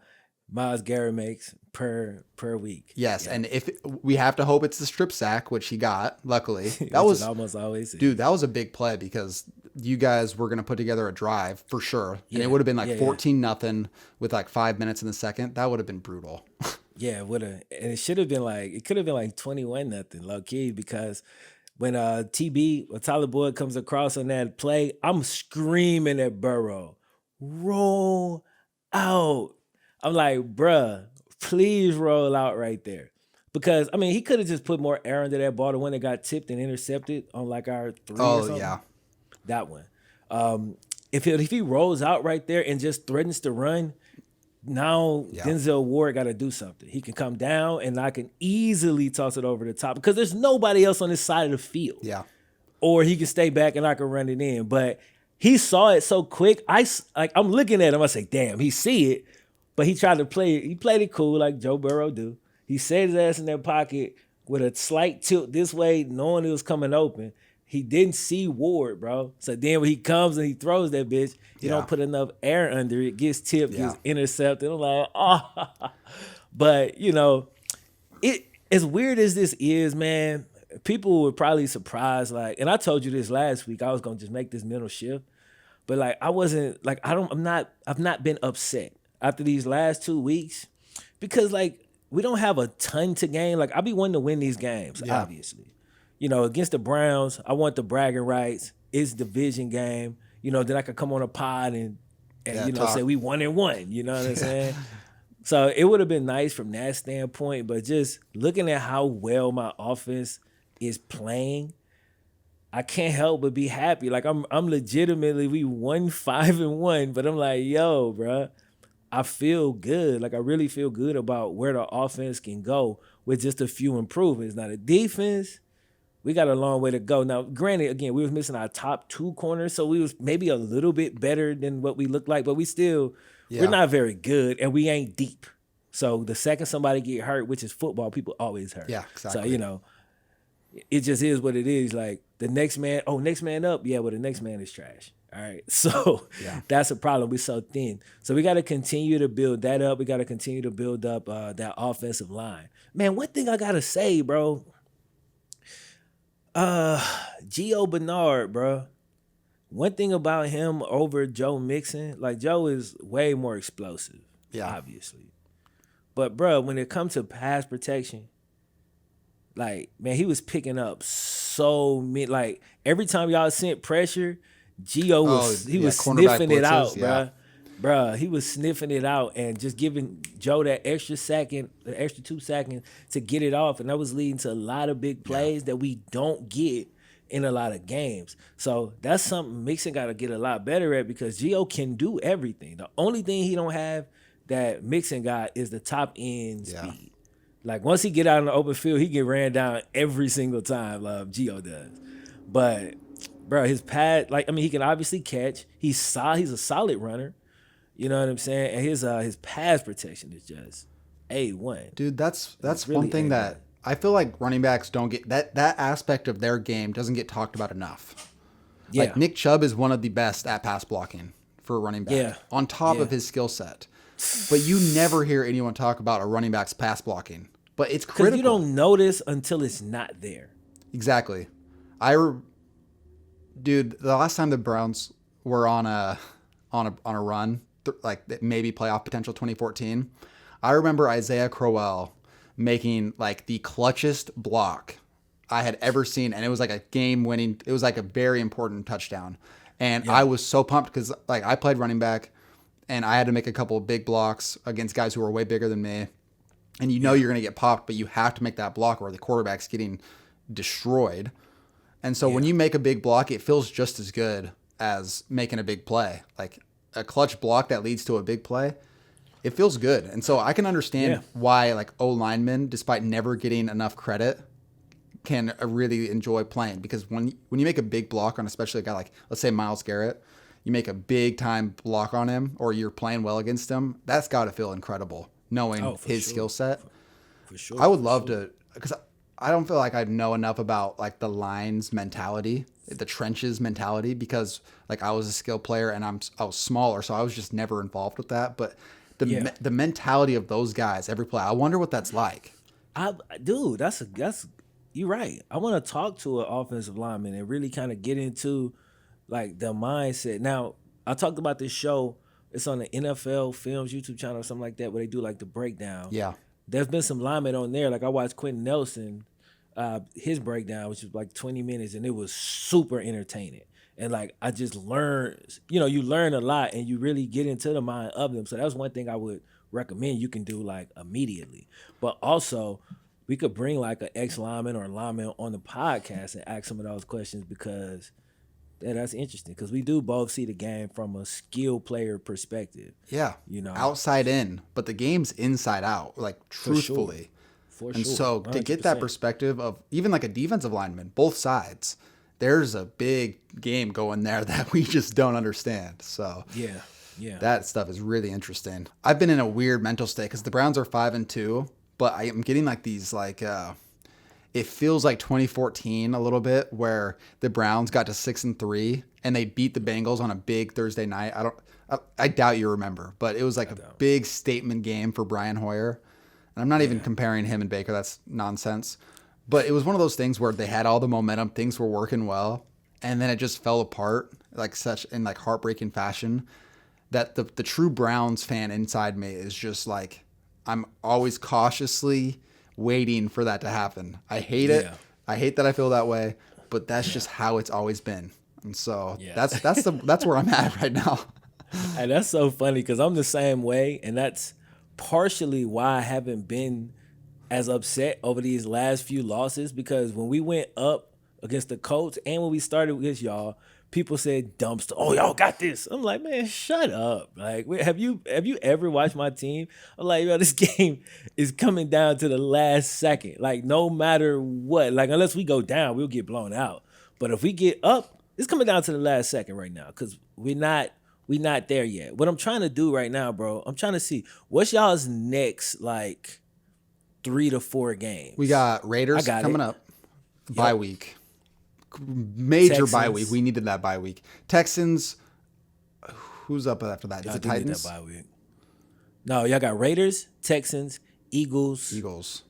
Miles Garrett makes per week. Yes, Yeah, and if we have to hope it's the strip sack, which he got, luckily. That which it was, almost always dude, is. that was a big play because you guys were going to put together a drive for sure, and it Yeah, would have been like yeah, yeah. 14-0 with like 5 minutes in the second. That would have been brutal. Yeah, would have, and it should have been like it could have been like 21-0 low key because when TB or Tyler Boyd comes across on that play, I'm screaming at Burrow, roll out. I'm like, bruh, please roll out right there. Because I mean, he could have just put more air under that ball, the one that got tipped and intercepted on like our 3 or Oh something. yeah, That one. If he rolls out right there and just threatens to run, now yeah, Denzel Ward got to do something. He can come down and I can easily toss it over the top because there's nobody else on this side of the field. yeah, Or he can stay back and I can run it in. But he saw it so quick. I'm looking at him. I say, damn, he see it, but he tried to play it. He played it cool like Joe Burrow do. He set his ass in that pocket with a slight tilt this way, knowing it was coming open. He didn't see Ward, bro. So then when he comes and he throws that bitch, he yeah, don't put enough air under it, gets tipped, yeah, gets intercepted. I'm like, oh. But, it as weird as this is, man, people were probably surprised. Like, and I told you this last week, I was gonna just make this mental shift. But like I wasn't like I've not been upset after these last 2 weeks because like we don't have a ton to gain. Like I be wanting to win these games, yeah, obviously. Against the Browns, I want the bragging rights. It's division game. Then I could come on a pod and yeah. say Talk. we 1-1. You know what I'm saying? So it would have been nice from that standpoint, but just looking at how well my offense is playing, I can't help but be happy. Like I'm legitimately we won 5-1, but I'm like, yo, bro, I feel good. Like I really feel good about where the offense can go with just a few improvements. Now the defense, we got a long way to go. Now, granted, again, we was missing our top 2 corners, so we was maybe a little bit better than what we looked like, but we're Yeah, not very good, and we ain't deep. So the second somebody get hurt, which is football, people always hurt. Yeah, So exactly. it just is what it is. Like the next man, next man up, yeah, but the next man is trash. All right, so Yeah. that's a problem. We're so thin, so we got to continue to build that up. We got to continue to build up that offensive line. Man, one thing I gotta say, bro, Gio Bernard, bro. One thing about him over Joe Mixon, like Joe is way more explosive, Yeah. obviously. But bro, when it comes to pass protection, like man, he was picking up so many. Like every time y'all sent pressure, Gio Oh, was he yeah. was Cornerback sniffing it blitzes. out, Yeah. bruh. He was sniffing it out and just giving Joe that extra second, the extra 2 seconds to get it off, and that was leading to a lot of big Yeah. plays that we don't get in a lot of games. So that's something Mixon got to get a lot better at because Gio can do everything. The only thing he don't have that Mixon got is the top end Yeah. speed. Like once he get out in the open field, he get ran down every single time. Gio does, but bro, his pad, like I mean, he can obviously catch. He's solid. He's a solid runner. You know what I'm saying? And his pass protection is just A1. Dude, that's It's one really thing A1. that I feel like running backs don't get that aspect of their game doesn't get talked about enough. Yeah, Like Nick Chubb is one of the best at pass blocking for a running back Yeah. on top Yeah. of his skill set. But you never hear anyone talk about a running back's pass blocking. But it's because critical. you don't notice until it's not there. Exactly. Dude, the last time the Browns were on a run, like maybe playoff potential 2014, I remember Isaiah Crowell making like the clutchest block I had ever seen, and it was like a game-winning. It was like a very important touchdown, and I was so pumped because like I played running back, and I had to make a couple of big blocks against guys who were way bigger than me, and you know you're gonna get popped, but you have to make that block or the quarterback's getting destroyed. And so when Yeah. you make a big block, it feels just as good as making a big play. Like a clutch block that leads to a big play, it feels good. And so I can Yeah. understand why like O linemen, despite never getting enough credit, can really enjoy playing because when you make a big block on especially a guy like let's say Myles Garrett, you make a big time block on him or you're playing well against him, that's got to feel incredible knowing Oh, for his sure. skill set. For sure. I would for love sure. to because I don't feel like I know enough about like the lines mentality, the trenches mentality because like I was a skill player and I was smaller, so I was just never involved with that. But Yeah. the mentality of those guys every play, I wonder what that's like. Dude, that's you're right. I want to talk to an offensive lineman and really kind of get into like the mindset. Now, I talked about this show. It's on the NFL Films YouTube channel or something like that, where they do like the breakdown. Yeah, There's been some linemen on there. Like I watched Quentin Nelson, his breakdown, which was like 20 minutes, and it was super entertaining. And like I just learned, you learn a lot, and you really get into the mind of them. So that's one thing I would recommend you can do like immediately. But also, we could bring like an ex lineman or a lineman on the podcast and ask some of those questions because yeah, that's interesting because we do both see the game from a skill player perspective. yeah, You know, outside in, but the game's inside out, like For sure. truthfully. for And sure, so to get that 100%. perspective of even like a defensive lineman, both sides, there's a big game going there that we just don't understand. So Yeah, yeah. that stuff is really interesting. I've been in a weird mental state because the Browns are 5-2, but I am getting like these like it feels like 2014 a little bit where the Browns got to 6-3 and they beat the Bengals on a big Thursday night. I doubt you remember, but it was like a big statement game for Brian Hoyer. And I'm not even comparing him and Baker. That's nonsense. But it was one of those things where they had all the momentum, things were working well, and then it just fell apart like such in like heartbreaking fashion that the true Browns fan inside me is just like I'm always cautiously waiting for that to happen. I hate it. Yeah. I hate that I feel that way, but that's just how it's always been. And so Yeah. that's where I'm at right now. And that's so funny because I'm the same way, and that's partially why I haven't been as upset over these last few losses. Because when we went up against the Colts and when we started against y'all, people said dumpster. Oh, y'all got this. I'm like, man, shut up. Like, have you ever watched my team? I'm like, yo, this game is coming down to the last second. Like, no matter what, like unless we go down, we'll get blown out. But if we get up, it's coming down to the last second right now because We not there yet. What I'm trying to do right now, bro, I'm trying to see what's y'all's next like 3 to 4 We games. got I Raiders got coming it. up, bye Yep. week, major bye week. Texans. We needed that bye week. Texans, who's up after that? Is Y'all it do need that Titans? bye week. No, y'all got Raiders, Texans, Eagles, Eagles.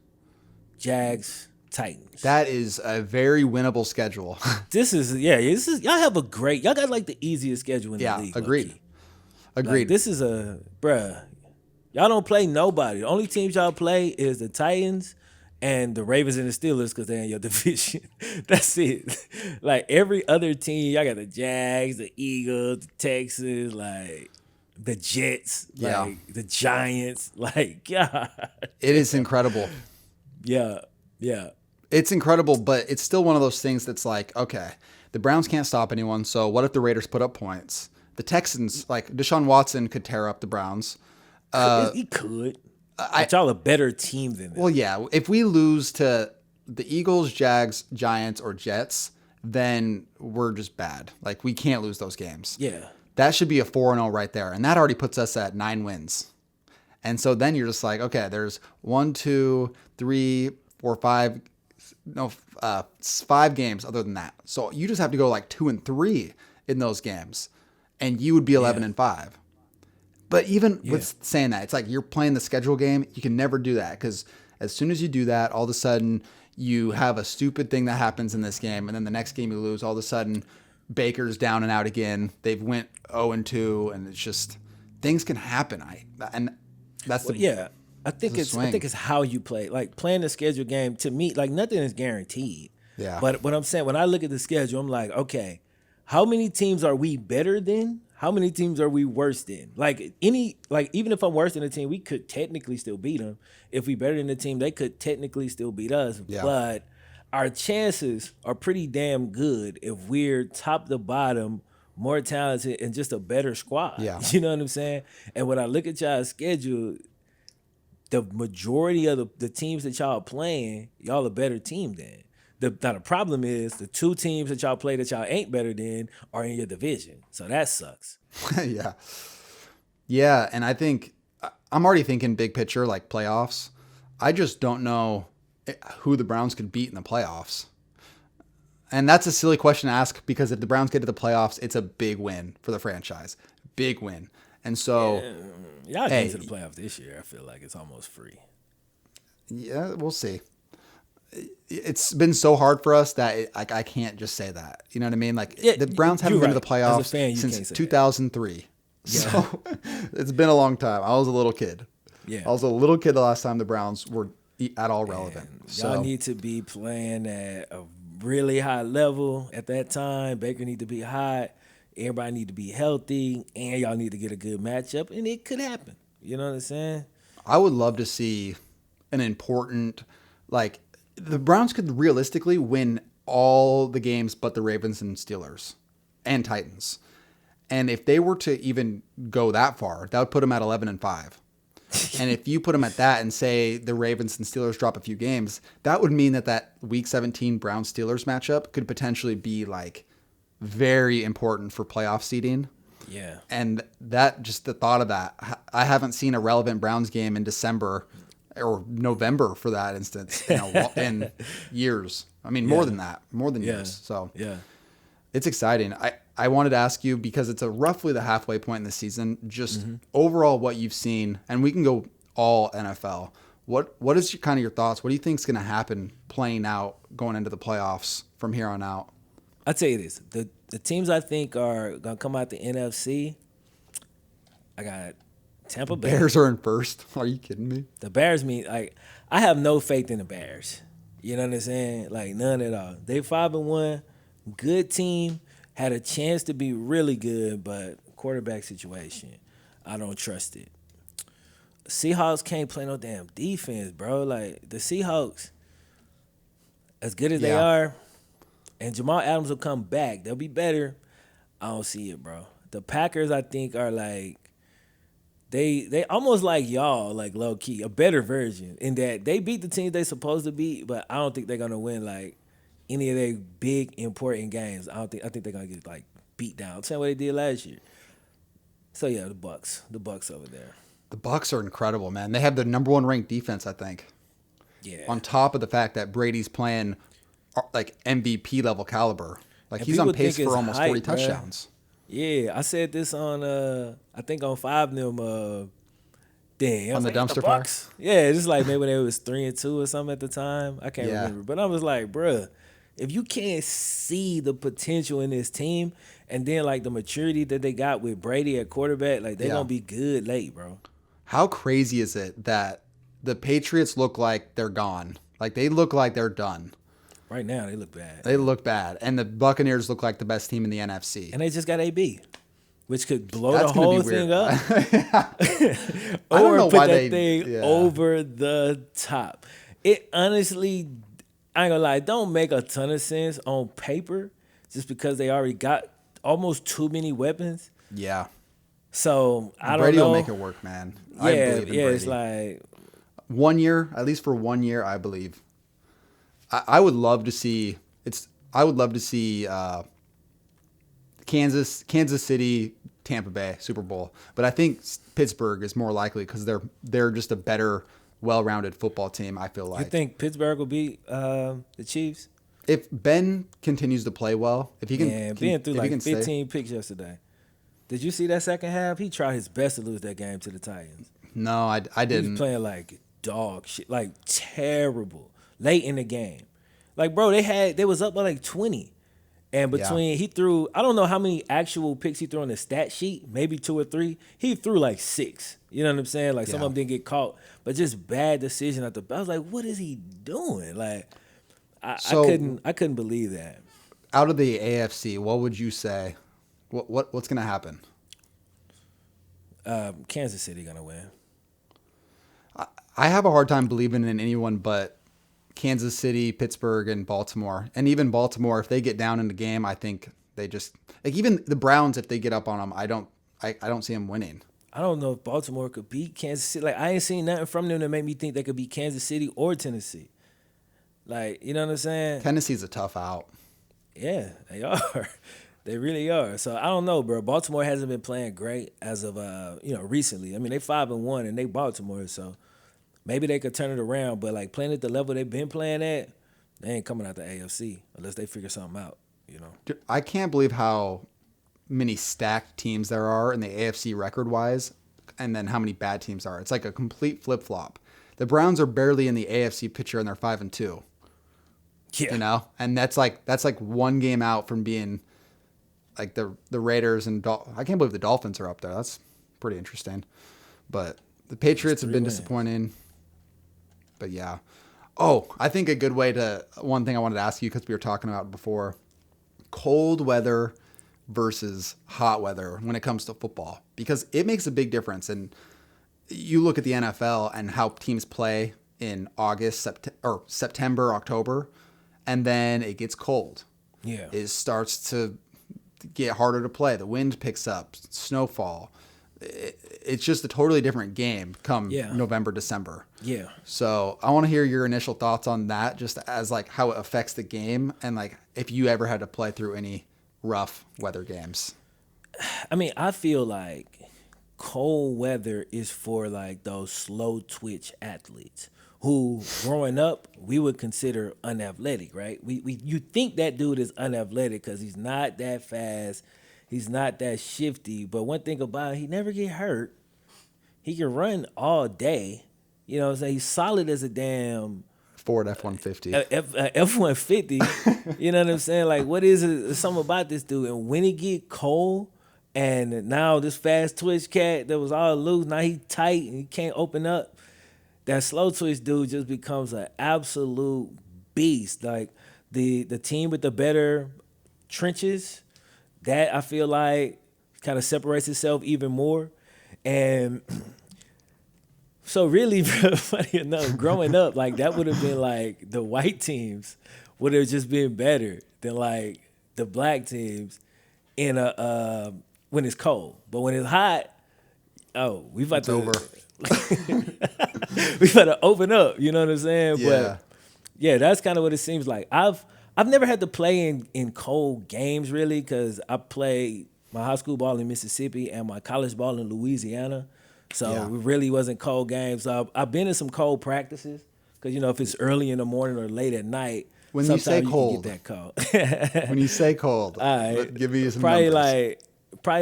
Jags, Titans. That is a very winnable schedule. This is yeah. This is y'all have a great. Y'all got like the easiest schedule in the Yeah, league, low agreed. key. Like Agreed. this is a bruh. Y'all don't play nobody. The only teams y'all play is the Titans and the Ravens and the Steelers because they're in your division. That's it. Like every other team, y'all got the Jags, the Eagles, the Texans, like the Jets, Yeah. like the Giants. Like God, It is incredible. yeah, yeah, It's incredible, but it's still one of those things that's like, okay, the Browns can't stop anyone. So what if the Raiders put up points? The Texans, like Deshaun Watson, could tear up the Browns. he could. I But y'all a better team than them. Well, yeah. If we lose to the Eagles, Jags, Giants, or Jets, then we're just bad. Like we can't lose those games. Yeah, That should be a 4-0 right there, and that already puts us at 9 wins. And so then you're just like, okay, there's 1, 2, 3, 4, 5, no, 5 games other than that. So you just have to go like 2-3 in those games, and you would be 11-5. But even with saying that, it's like you're playing the schedule game. You can never do that because as soon as you do that, all of a sudden you have a stupid thing that happens in this game, and then the next game you lose. All of a sudden, Baker's down and out again. They've went 0-2, and it's just things can happen. And that's the yeah. I think it's swing. how you play. Like playing the schedule game to me, like nothing is guaranteed. Yeah. But what I'm saying, when I look at the schedule, I'm like, okay, how many teams are we better than? How many teams are we worse than? Like even if I'm worse than a team, we could technically still beat them. If we better than the team, they could technically still beat us. Yeah. But our chances are pretty damn good if we're top to bottom, more talented, and just a better squad. Yeah. You know what I'm saying? And when I look at y'all's schedule, the majority of the teams that y'all playing, y'all a better team than. Now the problem is the 2 teams that y'all play that y'all ain't better than are in your division. So that sucks. Yeah. Yeah, and I think I'm already thinking big picture, like playoffs. I just don't know who the Browns could beat in the playoffs. And that's a silly question to ask because if the Browns get to the playoffs, it's a big win for the franchise. Big win. And so, Y'all Hey. get to the playoffs this year. I feel like it's almost free. yeah, we'll see. It's been so hard for us that I can't just say that. You know what I mean? Like Yeah, the Browns haven't you're been to the right. As a playoffs fan, you can't since say that. 2003. So it's been a long time. I was a little kid. Yeah. I was a little kid the last time the Browns were at all relevant. Y'all So need to be playing at a really high level at that time. Baker need to be hot. Everybody need to be healthy, and y'all need to get a good matchup, and it could happen. You know what I'm saying? I would love to see an important, like the Browns could realistically win all the games but the Ravens and Steelers and Titans. And if they were to even go that far, that would put them at 11-5. And if you put them at that and say the Ravens and Steelers drop a few games, that would mean that Week 17 Browns Steelers matchup could potentially be like very important for playoff seeding. Yeah. And that just the thought of that, I haven't seen a relevant Browns game in December or November for that instance in years. I mean, more than that, more than years. So Yeah. it's exciting. I wanted to ask you because it's roughly the halfway point in the season, just overall what you've seen, and we can go all NFL. What is kind of your thoughts? What do you think is going to happen playing out going into the playoffs from here on out? I'll tell you this. The teams I think are going to come out the NFC, I got Tampa Bay. Bears are in first. Are you kidding me? The Bears mean like I have no faith in the Bears. You know what I'm saying? Like none at all. They 5-1, good team, had a chance to be really good, but quarterback situation, I don't trust it. Seahawks can't play no damn defense, bro. Like the Seahawks, as good as they Yeah. are, and Jamal Adams will come back. They'll be better. I don't see it, bro. The Packers, I think, are like they almost like y'all, like low key, a better version in that they beat the teams they supposed to beat, but I don't think they're gonna win like any of their big important games. I think they're gonna get like beat down. Same way they did last year. So yeah, the Bucks over there. The Bucks are incredible, man. They have the number one ranked defense, I think. Yeah, On top of the fact that Brady's playing like MVP level caliber. Like and he's on people pace think it's for almost 40 hype, bruh. touchdowns. Yeah, I said this on I think on Five of them. Dang, I On was the like, the dumpster fire? Bucks. Yeah, just like maybe they was 3-2 or something at the time. I can't Yeah. remember, but I was like, bruh, if you can't see the potential in this team, and then like the maturity that they got with Brady at quarterback, like they're Yeah. gonna be good late, bro. How crazy is it that the Patriots look like they're gone? Like they look like they're done. Right now they look bad, They look bad. And the Buccaneers look like the best team in the NFC. and they just got AB, which could blow That's the going to whole be weird. thing up, I don't or know put why that they. thing Yeah. over the top. It honestly, I ain't gonna lie, it don't make a ton of sense on paper, just because they already got almost too many weapons. Yeah. So I don't Brady know. will make it work, man. Yeah, I believe in yeah. Brady. It's like 1 year, at least for 1 year, I believe. I would love to see. I would love to see Kansas City, Tampa Bay Super Bowl, but I think Pittsburgh is more likely because they're just a better, well-rounded football team. I feel you like think Pittsburgh will beat the Chiefs? if Ben continues to play well, if he can, Yeah, being through if he like can stay, 15 picks yesterday. Did you see that second half? He tried his best to lose that game to the Titans. no, I He was didn't. playing like dog shit, like terrible late in the game. Like, bro, they was up by like 20. And between he threw, I don't know how many actual picks he threw on the stat sheet, maybe 2 or 3. He threw like 6. You know what I'm saying? Like some Yeah. of them didn't get caught, but just bad decision at the. I was like, what is he doing? Like, So- I couldn't believe that. Out of the AFC, what would you say? What's going to happen? Kansas City gonna win. I have a hard time believing in anyone but Kansas City, Pittsburgh, and Baltimore. And even Baltimore, if they get down in the game, I think they just like even the Browns. If they get up on them, I don't see them winning. I don't know if Baltimore could beat Kansas City. Like I ain't seen nothing from them that made me think they could beat Kansas City or Tennessee. Like, you know what I'm saying? Tennessee's a tough out. Yeah, they are. They really are. So I don't know, bro. Baltimore hasn't been playing great as of recently. I mean, they 5-1 and they Baltimore, so maybe they could turn it around. But like playing at the level they've been playing at, they ain't coming out the AFC unless they figure something out. You know. Dude, I can't believe how many stacked teams there are in the AFC record wise, and then how many bad teams are. It's like a complete flip flop. The Browns are barely in the AFC picture, and they're 5-2. Yeah. You know, and that's like one game out from being like the Raiders and I can't believe the Dolphins are up there. That's pretty interesting. But the Patriots have been disappointing. But yeah. Oh, I think a good way to one thing I wanted to ask you because we were talking about it before, cold weather versus hot weather when it comes to football, because it makes a big difference. And you look at the NFL and how teams play in August, September, October, and then it gets cold. Yeah. It starts to get harder to play. The wind picks up, snowfall. It's just a totally different game come November, December. Yeah. So I want to hear your initial thoughts on that, just as like how it affects the game and like if you ever had to play through any rough weather games. I mean, I feel like cold weather is for like those slow twitch athletes who growing up we would consider unathletic, right? You think that dude is unathletic because he's not that fast, he's not that shifty. But one thing about it, he never get hurt. He can run all day. You know what I'm saying? He's solid as a damn Ford F-150. F-150. You know what I'm saying? Like, what is it? There's something about this dude. And when it get cold, and now this fast twitch cat that was all loose, now he tight and he can't open up. That slow twitch dude just becomes an absolute beast. Like the team with the better trenches, that I feel like kind of separates itself even more. And so really, funny enough, growing up, like that would have been like the white teams would have just been better than like the black teams in a when it's cold. But when it's hot, we about It's to over. we about to open up. You know what I'm saying? Yeah. But yeah, that's kind of what it seems like. I've never had to play in cold games really because I played my high school ball in Mississippi and my college ball in Louisiana. So Yeah. it really wasn't cold games. I've been in some cold practices because if it's early in the morning or late at night, When you say sometimes you can get cold, that cold. when you say cold, All right, give me some probably numbers.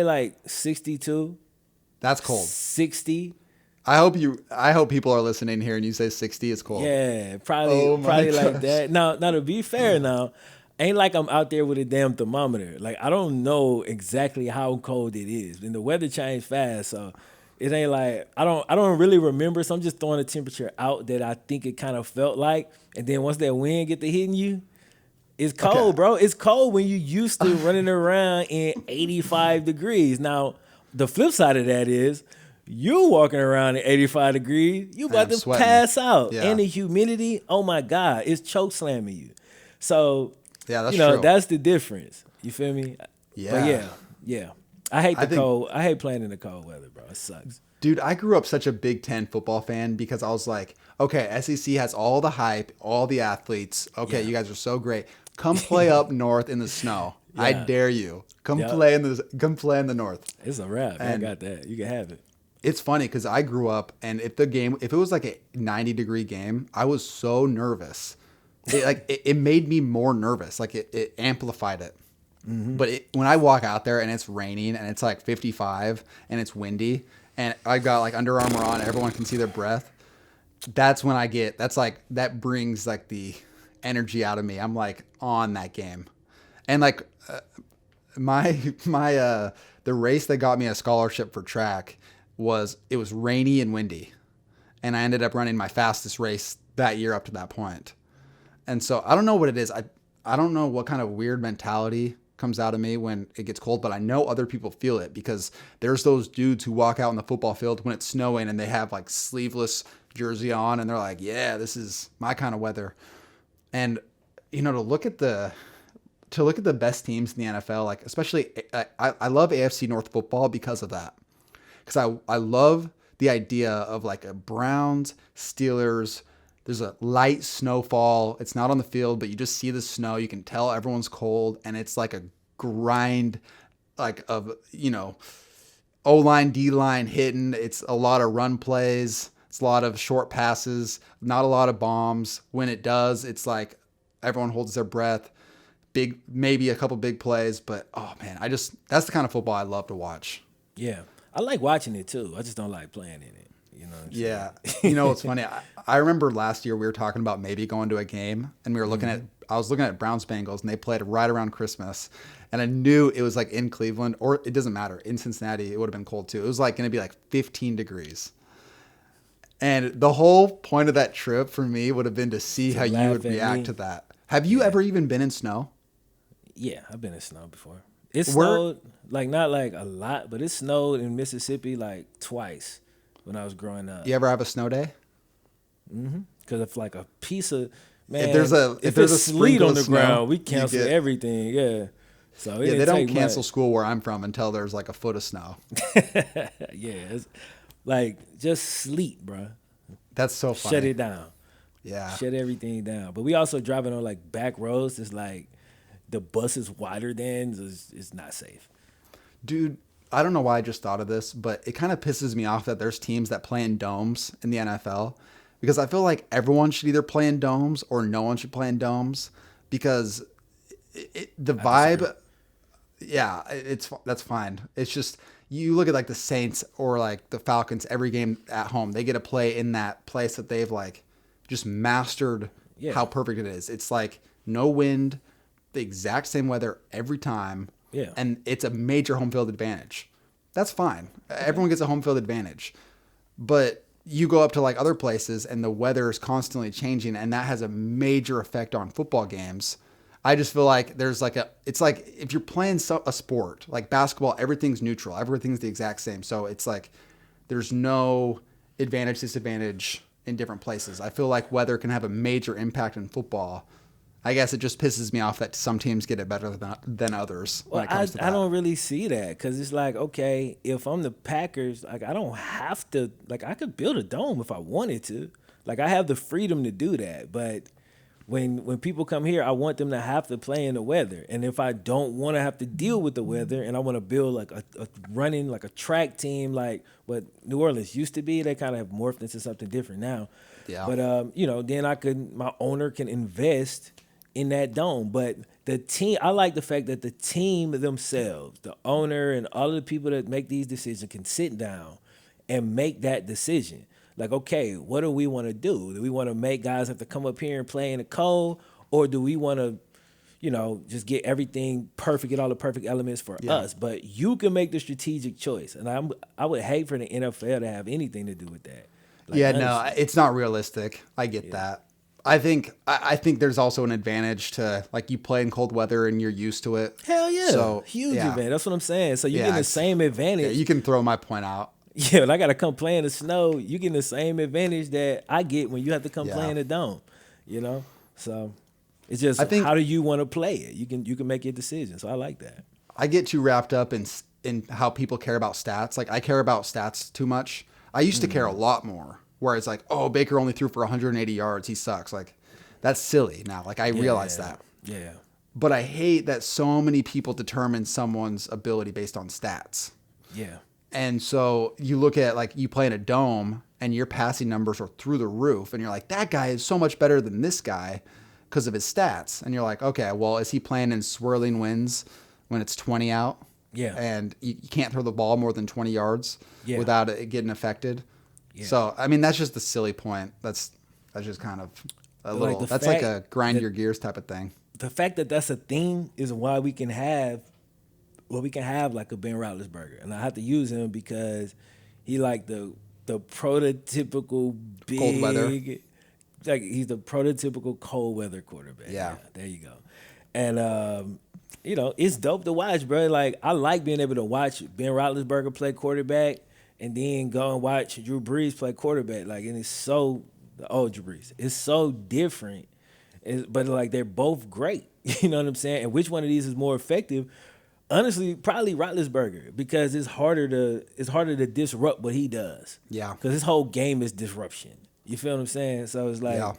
like 62, That's cold. 60. I hope people are listening here and you say 60 is cold. Yeah, probably Oh my probably like gosh. that. Now to be fair, now ain't like I'm out there with a damn thermometer. Like I don't know exactly how cold it is, and the weather changed fast, so it ain't like I don't really remember. So I'm just throwing the temperature out that I think it kind of felt like, and then once that wind get to hitting you, it's Okay. cold, bro. It's cold when you used to running around in 85 degrees. Now, the flip side of that is you walking around in 85 degrees, you I about am to sweating. pass out. Yeah. And the humidity, oh my God, it's choke slamming you. So, Yeah, that's true. that's the difference. You feel me? But Yeah. yeah. I hate I the think cold. I hate playing in the cold weather, bro. It sucks. Dude, I grew up such a Big Ten football fan because I was like, okay, SEC has all the hype, all the athletes. Okay, Yeah. you guys are so great. Come play up north in the snow. I Yeah. dare you. Yep. Come play in the north. It's a wrap. I And got that. You can have it. it's funny because I grew up, and if it was like a 90-degree game, I was so nervous. It made me more nervous. Like it amplified it. But when I walk out there and it's raining and it's like 55 and it's windy and I've got like Under Armour on, everyone can see their breath. That's when that brings like the energy out of me. I'm like on that game. And like my the race that got me a scholarship for track it was rainy and windy. And I ended up running my fastest race that year up to that point. And so I don't know what it is. I don't know what kind of weird mentality comes out of me when it gets cold, but I know other people feel it because there's those dudes who walk out in the football field when it's snowing and they have like sleeveless jersey on and they're like, yeah, this is my kind of weather. And to look at the best teams in the NFL, like especially I love AFC North football because of that. Because I love the idea of like a Browns, Steelers. There's a light snowfall. It's not on the field, but you just see the snow. You can tell everyone's cold, and it's like a grind, like of O line, D line hitting. It's a lot of run plays. It's a lot of short passes. Not a lot of bombs. When it does, it's like everyone holds their breath. Maybe a couple big plays, but oh man, that's the kind of football I love to watch. Yeah. I like watching it too. I just don't like playing in it. You know what I'm Yeah. saying? What's funny? I remember last year we were talking about maybe going to a game and we were I was looking at Browns Bengals and they played right around Christmas. And I knew it was like in Cleveland or it doesn't matter. In Cincinnati, it would have been cold too. It was like going to be like 15 degrees. And the whole point of that trip for me would have been to see how you laugh would at react me. to that. Have you ever even been in snow? Yeah, I've been in snow before. It Where snowed, like not like a lot, but it snowed in Mississippi like twice when I was growing up. you ever have a snow day? Because if like a piece of If there's a if there's it's a sleet sprinkle on of the snow, ground, we you cancel get- everything. Yeah. So it Yeah, they didn't don't take cancel much. school where I'm from until there's like a foot of snow. Yeah, it's like just sleet, bro. That's so funny. Shut it down. Yeah. Shut everything down. But we also driving on like back roads. It's like the bus is wider than it's not safe. Dude, I don't know why I just thought of this, but it kind of pisses me off that there's teams that play in domes in the NFL because I feel like everyone should either play in domes or no one should play in domes because the vibe, yeah, that's fine. It's just you look at like the Saints or like the Falcons every game at home, they get to play in that place that they've like just mastered Yeah. how perfect it is. It's like no wind, the exact same weather every time. Yeah. And it's a major home field advantage. That's fine. Everyone gets a home field advantage. But you go up to like other places and the weather is constantly changing and that has a major effect on football games. I just feel like it's like if you're playing a sport like basketball, everything's neutral. Everything's the exact same. So it's like there's no advantage, disadvantage in different places. I feel like weather can have a major impact in football. I guess it just pisses me off that some teams get it better than others when Well, it comes to that. I don't really see that because it's like, okay, if I'm the Packers, like I don't have to, like I could build a dome if I wanted to. Like I have the freedom to do that. But when people come here, I want them to have to play in the weather. And if I don't want to have to deal with the weather, and I want to build like a running like a track team, like what New Orleans used to be, they kind of have morphed into something different now. Yeah. But then my owner can invest in that dome. But the team, I like the fact that the team themselves, the owner and all of the people that make these decisions can sit down and make that decision. Like, okay, what do we want to do? Do we want to make guys have to come up here and play in the cold, or do we want to, just get everything perfect, get all the perfect elements for Yeah. us? But you can make the strategic choice, and I would hate for the NFL to have anything to do with that. Like, Yeah, no, honestly. it's not realistic. I get that. I think there's also an advantage to like you play in cold weather and you're used to it. Hell yeah, So huge yeah, advantage. That's what I'm saying. So you yeah, get the same yeah, advantage. you can throw my point out. Yeah, when I gotta come play in the snow, you get the same advantage that I get when you have to come play Yeah. in the dome. So it's just I think how do you want to play it? You can make your decision. So I like that. I get too wrapped up in how people care about stats. Like I care about stats too much. I used to care a lot more. Where it's like, oh, Baker only threw for 180 yards. He sucks. Like that's silly now. Like I realize that. Yeah. But I hate that so many people determine someone's ability based on stats. Yeah. And so you look at like you play in a dome and your passing numbers are through the roof and you're like, that guy is so much better than this guy because of his stats. And you're like, okay, well, is he playing in swirling winds when it's 20 out? Yeah. And you can't throw the ball more than 20 yards Yeah. without it getting affected. Yeah. So, I mean, that's just the silly point. That's just kind of a little, the that's like fact a grind that- your gears type of thing. The fact that that's a thing is why we can have like a Ben Roethlisberger, and I have to use him because he like the prototypical big Cold weather. Like he's the prototypical cold weather quarterback. Yeah. There you go. And it's dope to watch, bro. Like I like being able to watch Ben Roethlisberger play quarterback and then go and watch Drew Brees play quarterback. Like, and it's Drew Brees. It's so different. But like they're both great. You know what I'm saying? And which one of these is more effective? Honestly, probably Roethlisberger because it's harder to disrupt what he does. Yeah. Because his whole game is disruption. You feel what I'm saying? So it's like Yeah.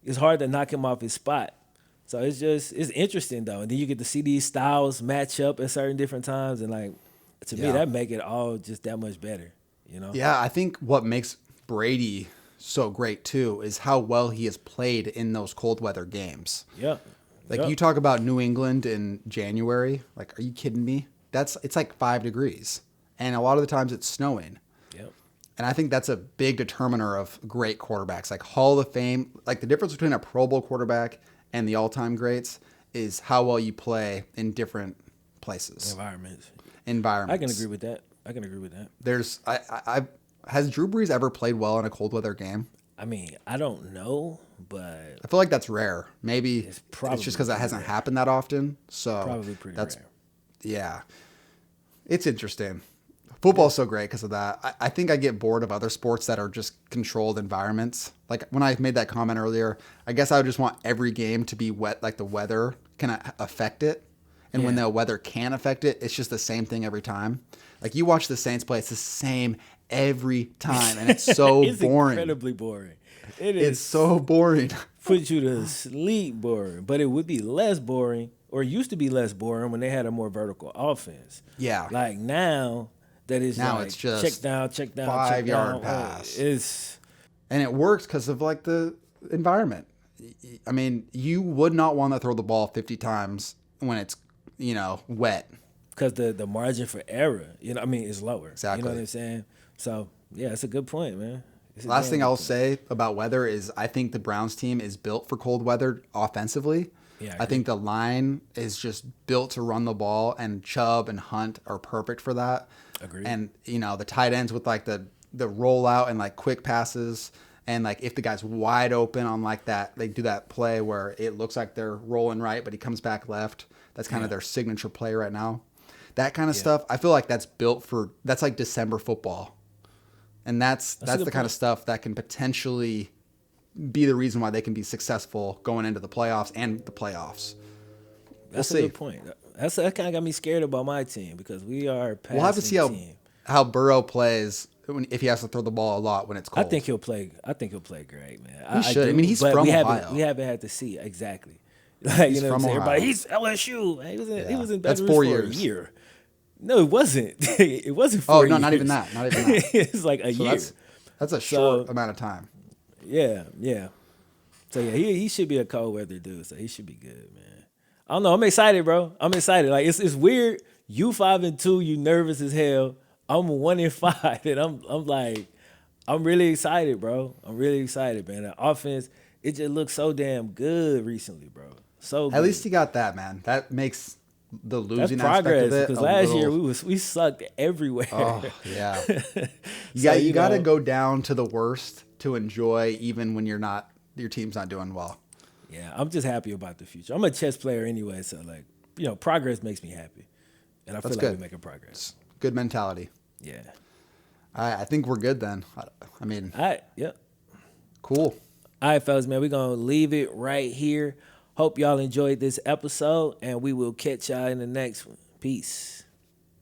it's hard to knock him off his spot. So it's interesting though, and then you get to see these styles match up at certain different times, and like to me Yeah. that make it all just that much better. Yeah, I think what makes Brady so great too is how well he has played in those cold weather games. Yeah. Like Yep. you talk about New England in January, like are you kidding me? It's like 5 degrees and a lot of the times it's snowing. Yep. And I think that's a big determiner of great quarterbacks. Like Hall of Fame, like the difference between a Pro Bowl quarterback and the all-time greats is how well you play in different places, Environments. environments. I can agree with that. Has Drew Brees ever played well in a cold weather game? I mean, I don't know, but I feel like that's rare. Maybe It's it's probably just because that pretty hasn't rare. happened that often. So probably pretty that's rare. yeah, it's interesting. Football's so great because of that. I think I get bored of other sports that are just controlled environments. Like when I made that comment earlier, I guess I would just want every game to be wet, like the weather can affect it. And when Yeah. the weather can affect it, it's just the same thing every time. Like you watch the Saints play, it's the same every time, and it's so It's boring. incredibly boring. It It's is so boring. put you to sleep boring, but it would be less boring, or used to be less boring when they had a more vertical offense. Yeah. Like now that is Now like it's just check down, check down, 5 check yard down. pass. It's And it works because of like the environment. I mean, you would not want to throw the ball 50 times when it's, wet. because the margin for error, is lower. Exactly. You know what I'm saying? So yeah, it's a good point, man. It's a Last damn thing good I'll point. say about weather is I think the Browns team is built for cold weather offensively. Yeah, I think the line is just built to run the ball, and Chubb and Hunt are perfect for that. Agreed. And, the tight ends with like the rollout and like quick passes. And like if the guy's wide open on like that, they do that play where it looks like they're rolling right, but he comes back left. That's kind of their signature play right now. That kind of stuff, I feel like that's like December football. And that's a the good kind of point. stuff that can potentially be the reason why they can be successful going into the playoffs and the playoffs. That's we'll a see. good point. That kind of got me scared about my team because we are a We'll have to see passing team. how Burrow plays if he has to throw the ball a lot when it's I cold. think he'll play. I think he'll play great, man. He should. I do, mean, he's but from we Ohio. We haven't had to see exactly. Like He's you know what I'm from saying? Everybody, Ohio. he's LSU. Man. He Yeah. was in That's Baton 4 Rouge for a years. year. No, it wasn't. It wasn't Oh 4 no, years. not even that. Not even that. It's like a So year. that's a short amount of time. Yeah. So yeah, he should be a cold weather dude. So he should be good, man. I don't know. I'm excited, bro. I'm excited. Like it's weird. You 5-2. You nervous as hell. I'm 1-5, and I'm like, I'm really excited, bro. I'm really excited, man. The offense, it just looks so damn good recently, bro. So good. At least he got that, man. That makes the That's losing aspect progress of it because a last little. year we sucked everywhere. Oh yeah. So, You got to know, go down to the worst to enjoy, even when your team's not doing well. Yeah, I'm just happy about the future. I'm a chess player anyway, so like, progress makes me happy, and I feel That's like good. we're making progress. Good mentality. Yeah. I think we're good then. I mean, All right. Yep. cool. All right, fellas, man. We're gonna leave it right here. Hope y'all enjoyed this episode, and we will catch y'all in the next one. Peace.